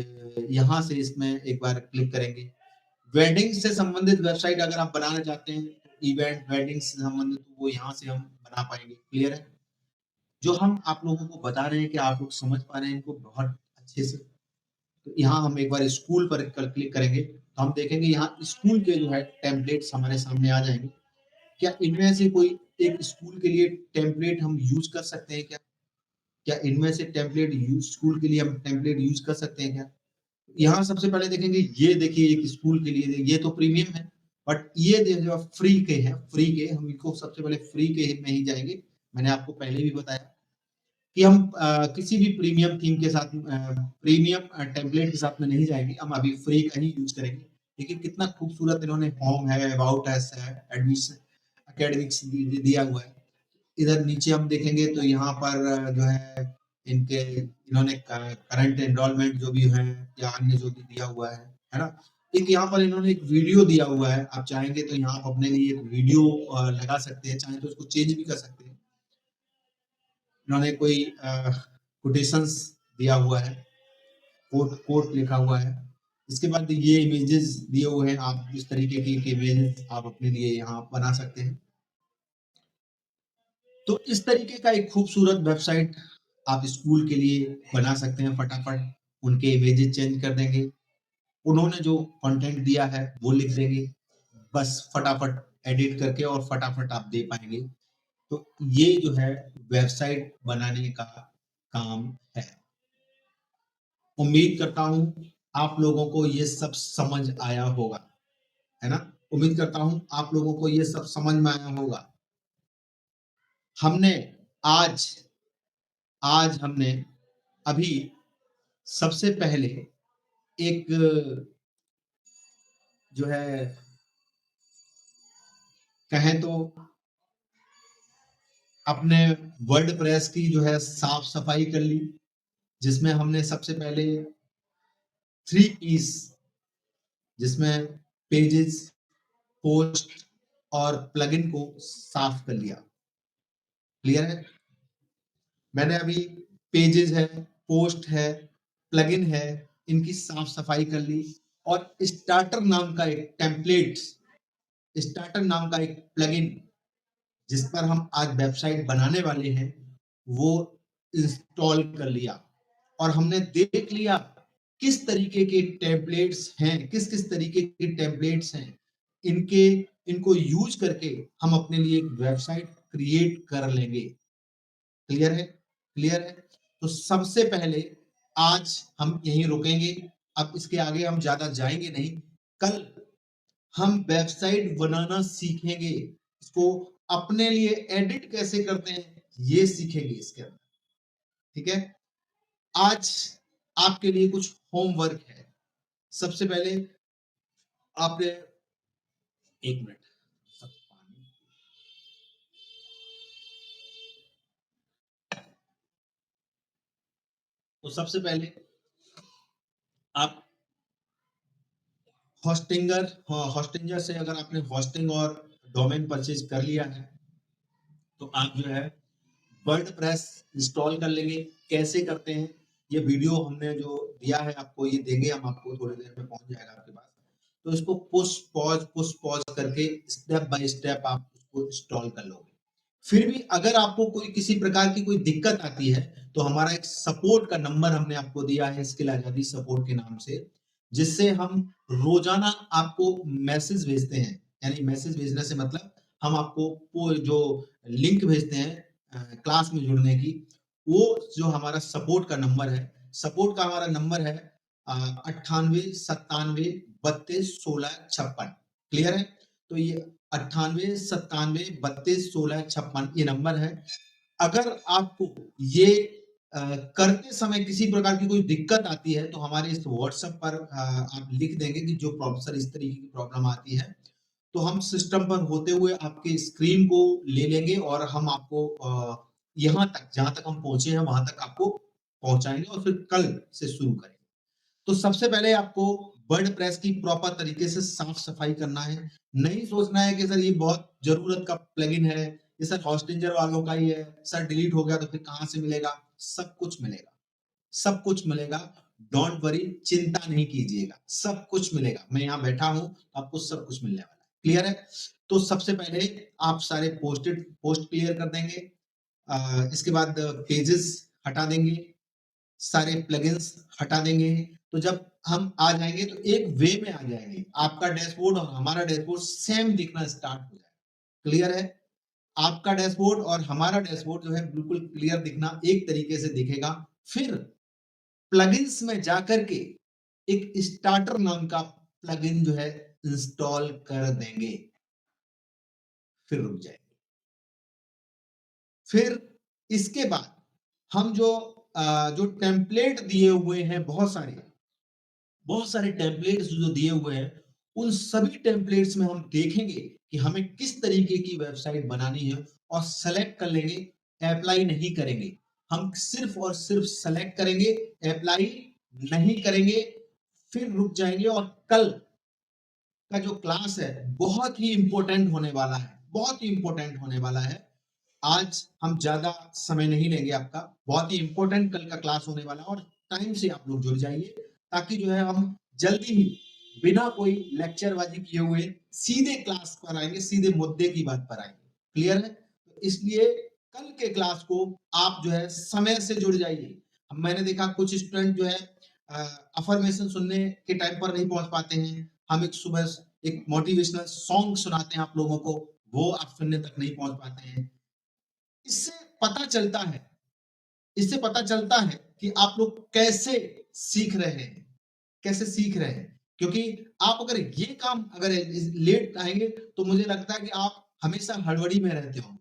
A: यहाँ से इसमें एक बार क्लिक करेंगे। वेडिंग से संबंधित वेबसाइट अगर आप बनाना चाहते हैं, इवेंट वेडिंग से संबंधित, तो वो यहाँ से हम बना पाएंगे। क्लियर है? जो हम आप लोगों को बता रहे हैं कि आप लोग समझ पा रहे हैं इनको बहुत अच्छे से। तो यहाँ हम एक बार स्कूल पर क्लिक करेंगे तो हम देखेंगे यहाँ स्कूल के जो है टेम्पलेट्स हमारे सामने आ जाएंगे। क्या इनमें से कोई एक स्कूल के लिए टेम्पलेट हम यूज कर सकते हैं क्या? क्या इनमें से टेम्पलेट यूज स्कूल के लिए हम टेम्पलेट यूज कर सकते हैं क्या? यहाँ सबसे पहले देखेंगे, ये देखिए एक स्कूल के लिए ये तो प्रीमियम है, बट ये जो फ्री के हैं, फ्री के हम इनको सबसे पहले फ्री के में ही जाएंगे। मैंने आपको पहले भी बताया कि हम किसी भी प्रीमियम थीम के साथ, प्रीमियम टेम्पलेट के साथ में नहीं जाएंगे, हम अभी फ्री का ही यूज करेंगे। देखिए कितना खूबसूरत इन्होंने होम है, अबाउट अस है, एडमिशन, एकेडमिक्स दिया हुआ है। इधर नीचे हम देखेंगे तो यहाँ पर जो है इनके इन्होंने करंट एनरोलमेंट जो भी है या अन्य जो भी दिया हुआ है ना। एक यहाँ पर इन्होंने एक वीडियो दिया हुआ है, आप चाहेंगे तो यहाँ आप अपने लिए एक वीडियो लगा सकते हैं, चाहे तो उसको चेंज भी कर सकते हैं। इन्होंने कोई कोटेशंस दिया हुआ है, कोट कोट लिखा हुआ है। इसके बाद ये इमेजेस दिए हुए हैं, आप इस तरीके की इमेजेस आप अपने लिए यहाँ बना सकते हैं। तो इस तरीके का एक खूबसूरत वेबसाइट आप स्कूल के लिए बना सकते हैं फटाफट। उनके इमेजेस चेंज कर देंगे, उन्होंने जो कंटेंट दिया है वो लिख देंगे, बस फटाफट एडिट करके और फटाफट आप दे पाएंगे। तो ये जो है वेबसाइट बनाने का काम है। उम्मीद करता हूं आप लोगों को ये सब समझ आया होगा, है ना। उम्मीद करता हूं आप लोगों को ये सब समझ में आया होगा। हमने आज आज हमने अभी सबसे पहले एक जो है कहें तो अपने वर्डप्रेस की जो है साफ सफाई कर ली, जिसमें हमने सबसे पहले 3 पीस जिसमें पेजेस, पोस्ट और प्लगइन को साफ कर लिया। क्लियर है? मैंने अभी पेजेस है, पोस्ट है, प्लगइन है, इनकी साफ सफाई कर ली और स्टार्टर नाम का एक प्लगइन जिस पर हम आज वेबसाइट बनाने वाले हैं वो इंस्टॉल कर लिया और हमने देख लिया किस तरीके के टेम्पलेट्स हैं, किस किस तरीके के टेम्पलेट्स हैं, इनके इनको यूज करके हम अपने लिए एक वेबसाइट क्रिएट कर लेंगे। क्लियर है? क्लियर है? तो सबसे पहले आज हम यहीं रुकेंगे, अब इसके आगे हम ज्यादा जाएंगे नहीं। कल हम वेबसाइट बनाना सीखेंगे, इसको अपने लिए एडिट कैसे करते हैं ये सीखेंगे इसके अंदर। ठीक है? आज आपके लिए कुछ होमवर्क है। सबसे पहले आपने एक मिनट तो सबसे पहले आप होस्टिंगर से अगर आपने होस्टिंग और डोमेन परचेज कर लिया है तो आप जो है वर्डप्रेस इंस्टॉल कर लेंगे। कैसे करते हैं ये वीडियो हमने जो दिया है आपको, ये देंगे हम आपको, थोड़ी देर में पहुंच जाएगा आपके पास। तो इसको पुश पॉज करके स्टेप बाय स्टेप आप उसको इंस्टॉल कर लोगे। फिर भी अगर आपको कोई किसी प्रकार की कोई दिक्कत आती है तो हमारा एक सपोर्ट का नंबर हमने आपको दिया है स्किल आजादी सपोर्ट के नाम से, जिससे हम रोजाना आपको मैसेज भेजते हैं। यानी मैसेज भेजने से मतलब हम आपको वो जो लिंक भेजते हैं क्लास में जुड़ने की, वो जो हमारा सपोर्ट का नंबर है, सपोर्ट का हमारा नंबर है 98 97 32 16 56। क्लियर है? तो ये 98 97 32 16 56 ये नंबर है। अगर आपको ये करते समय किसी प्रकार की कोई दिक्कत आती है तो हमारे इस व्हाट्सएप पर आप लिख देंगे कि जो प्रोफेसर इस तरीके की प्रॉब्लम आती है, तो हम सिस्टम पर होते हुए आपके स्क्रीन को ले लेंगे और हम आपको यहाँ तक जहां तक हम पहुंचे हैं वहां तक आपको पहुंचाएंगे और फिर कल से शुरू करेंगे। तो सबसे पहले आपको वर्डप्रेस की प्रॉपर तरीके से साफ सफाई करना है। नहीं सोचना है कि सर ये बहुत जरूरत का प्लगइन है, ये सर हॉस्टिंजर वालों का ही है, सर डिलीट हो गया तो फिर कहां से मिलेगा। सब कुछ मिलेगा, सब कुछ मिलेगा। डोंट वरी, चिंता नहीं कीजिएगा, सब कुछ मिलेगा। मैं यहाँ बैठा हूं, आपको सब कुछ मिलने वाला है। क्लियर है? तो सबसे पहले आप सारे पोस्ट क्लियर कर देंगे। इसके बाद पेजेस हटा देंगे, सारे प्लगइन्स हटा देंगे। तो जब हम आ जाएंगे तो एक वे में आ जाएंगे, आपका डैशबोर्ड और हमारा डैशबोर्ड सेम दिखना स्टार्ट हो जाएगा। क्लियर है? आपका डैशबोर्ड और हमारा डैशबोर्ड जो है बिल्कुल क्लियर दिखना एक तरीके से दिखेगा। फिर प्लगइन्स में जाकर के एक स्टार्टर नाम का प्लगइन जो है इंस्टॉल कर देंगे, फिर रुक जाएंगे। फिर इसके बाद हम जो टेम्पलेट दिए हुए हैं, बहुत सारे टेम्पलेट्स जो दिए हुए हैं, उन सभी टेम्पलेट्स में हम देखेंगे कि हमें किस तरीके की वेबसाइट बनानी है और सेलेक्ट कर लेंगे। अप्लाई नहीं करेंगे, हम सिर्फ और सिर्फ सेलेक्ट करेंगे, अप्लाई नहीं करेंगे। फिर रुक जाएंगे और कल का जो क्लास है बहुत ही इंपॉर्टेंट होने वाला है, बहुत ही इंपॉर्टेंट होने वाला है। आज हम ज्यादा समय नहीं लेंगे आपका, बहुत ही इंपॉर्टेंट कल का क्लास होने वाला है और टाइम से आप लोग जुड़ जाइए, ताकि जो है हम जल्दी ही बिना कोई लेक्चरबाजी किए हुए सीधे क्लास पर आएंगे, सीधे मुद्दे की बात पर आएंगे। क्लियर है? तो इसलिए कल के क्लास को आप जो है समय से जुड़ जाइए। मैंने देखा कुछ स्टूडेंट जो है अफर्मेशन सुनने के टाइम पर नहीं पहुंच पाते हैं। हम एक सुबह एक मोटिवेशनल सॉन्ग सुनाते हैं आप लोगों को, वो आप सुनने तक नहीं पहुंच पाते हैं। इससे पता चलता है इससे पता चलता है कि आप लोग कैसे सीख रहे हैं, कैसे सीख रहे हैं। क्योंकि आप अगर ये काम अगर लेट आएंगे तो मुझे लगता है कि आप हमेशा हड़बड़ी में रहते हो।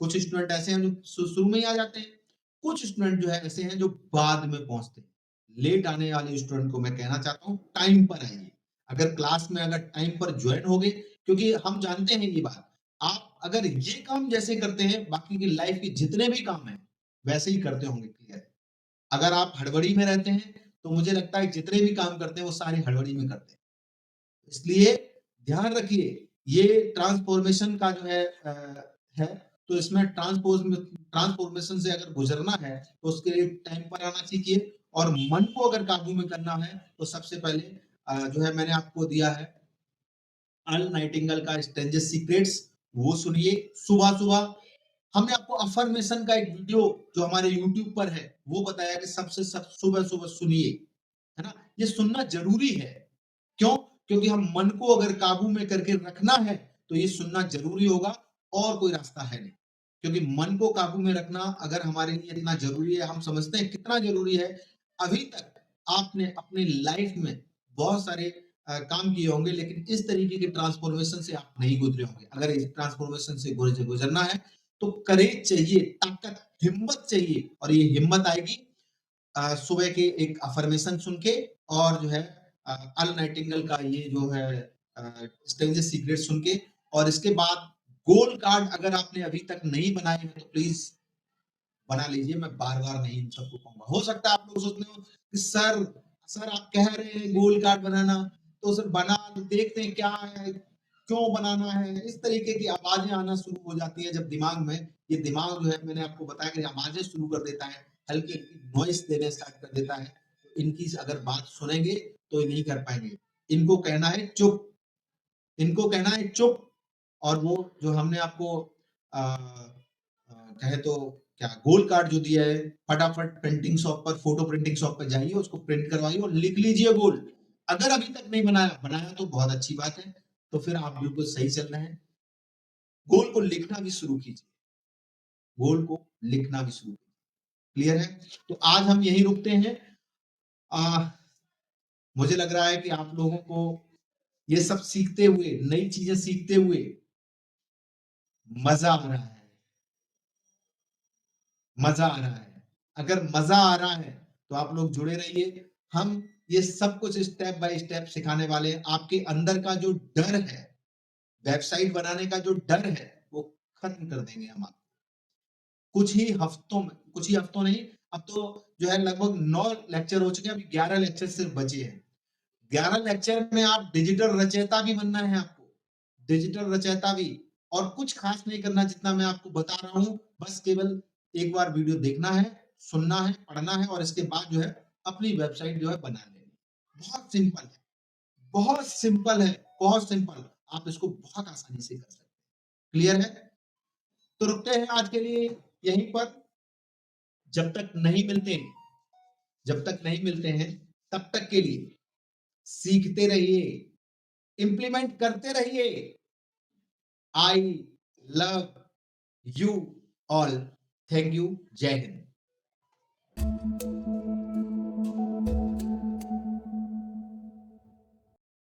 A: कुछ स्टूडेंट ऐसे हैं जो शुरू में ही आ जाते हैं, कुछ स्टूडेंट जो है ऐसे हैं जो बाद में पहुंचते हैं। लेट आने वाले स्टूडेंट को मैं कहना चाहता हूँ टाइम पर आइए। अगर क्लास में अगर टाइम पर ज्वाइन हो गए, क्योंकि हम जानते हैं ये बात, आप अगर ये काम जैसे करते हैं बाकी की लाइफ के जितने भी काम हैं वैसे ही करते होंगे। क्लियर। अगर आप हड़बड़ी में रहते हैं तो मुझे लगता है जितने भी काम करते हैं वो सारे हड़बड़ी में करते हैं। इसलिए ध्यान रखिए, ये ट्रांसफॉर्मेशन का जो है, तो इसमें ट्रांसफॉर्मेशन से अगर गुजरना है तो उसके लिए टाइम पर आना सीखिए, और मन को अगर काबू में करना है तो सबसे पहले जो है मैंने आपको दिया है अर्ल नाइटिंगेल का स्ट्रेंजेस्ट सीक्रेट्स, वो सुनिए सुबह सुबह। हमने आपको अफर्मेशन का एक वीडियो जो हमारे यूट्यूब पर है वो बताया कि सबसे सुबह सुबह सुनिए, है ना। ये सुनना जरूरी है। क्यों? क्योंकि हम मन को अगर काबू में करके रखना है तो ये सुनना जरूरी होगा, और कोई रास्ता है नहीं। क्योंकि मन को काबू में रखना अगर हमारे लिए इतना जरूरी है, हम समझते हैं कितना जरूरी है। अभी तक आपने अपनी लाइफ में बहुत सारे काम किए होंगे, लेकिन इस तरीके के ट्रांसफॉर्मेशन से आप नहीं गुजरे होंगे। अगर इस ट्रांसफॉर्मेशन से गुजरना है तो करेज चाहिए, ताकत, हिम्मत चाहिए, और ये हिम्मत आएगी सुबह के एक अफर्मेशन सुन के, और जो है अर्ल नाइटिंगेल का ये जो है स्ट्रेंजेस्ट सीक्रेट सुन के, और इसके बाद गोल कार्ड अगर आपने अभी तक नहीं बनाए हैं तो प्लीज बना लीजिए। मैं बार बार नहीं इन सबको कहूंगा। हो सकता है आप लोग सोचते हो कि सर सर आप कह रहे हैं गोल कार्ड बनाना, तो सर बना देखते हैं क्या है, क्यों बनाना है, इस तरीके की आवाजें आना शुरू हो जाती है जब दिमाग में। ये दिमाग जो है मैंने आपको बताया कि आवाजें शुरू कर देता है, हल्की नॉइस देने स्टार्ट कर देता है। तो इनकी अगर बात सुनेंगे तो ये नहीं कर पाएंगे। इनको कहना है चुप, इनको कहना है चुप। और वो जो हमने आपको कहे तो क्या गोल कार्ड जो दिया है, फटाफट प्रिंटिंग शॉप पर, फोटो प्रिंटिंग शॉप पर जाइए, उसको प्रिंट करवाइए और लिख लीजिए गोल। अगर अभी तक नहीं बनाया बनाया तो बहुत अच्छी बात है, तो फिर आप बिल्कुल सही चल रहे हैं। गोल को लिखना भी शुरू कीजिए, गोल को लिखना भी शुरू कीजिए। क्लियर है? तो आज हम यही रुकते हैं। आ, मुझे लग रहा है कि आप लोगों को ये सब सीखते हुए, नई चीजें सीखते हुए मजा आ रहा है, मजा आ रहा है। अगर मजा आ रहा है तो आप लोग जुड़े रहिए। हम ये सब कुछ स्टेप बाय स्टेप सिखाने वाले हैं। आपके अंदर का जो डर है, वेबसाइट बनाने का जो डर है, वो खत्म कर देंगे हम। आप कुछ ही हफ्तों में, कुछ ही हफ्तों नहीं, अब तो जो है लगभग 9 लेक्चर हो चुके हैं, अभी 11 लेक्चर सिर्फ बचे हैं। 11 लेक्चर में आप डिजिटल रचयिता भी बनना है आपको, डिजिटल रचयिता भी। और कुछ खास नहीं करना जितना मैं आपको बता रहा हूं, बस केवल एक बार वीडियो देखना है, सुनना है, पढ़ना है, और इसके बाद जो है अपनी वेबसाइट जो है बना लेनी। बहुत सिंपल है, बहुत सिंपल है, बहुत सिंपल। आप इसको बहुत आसानी से कर सकते हैं। क्लियर है? तो रुकते हैं आज के लिए यहीं पर। जब तक नहीं मिलते, जब तक नहीं मिलते हैं तब तक के लिए सीखते रहिए, इंप्लीमेंट करते रहिए। I love you all. Thank you. जय हिंद।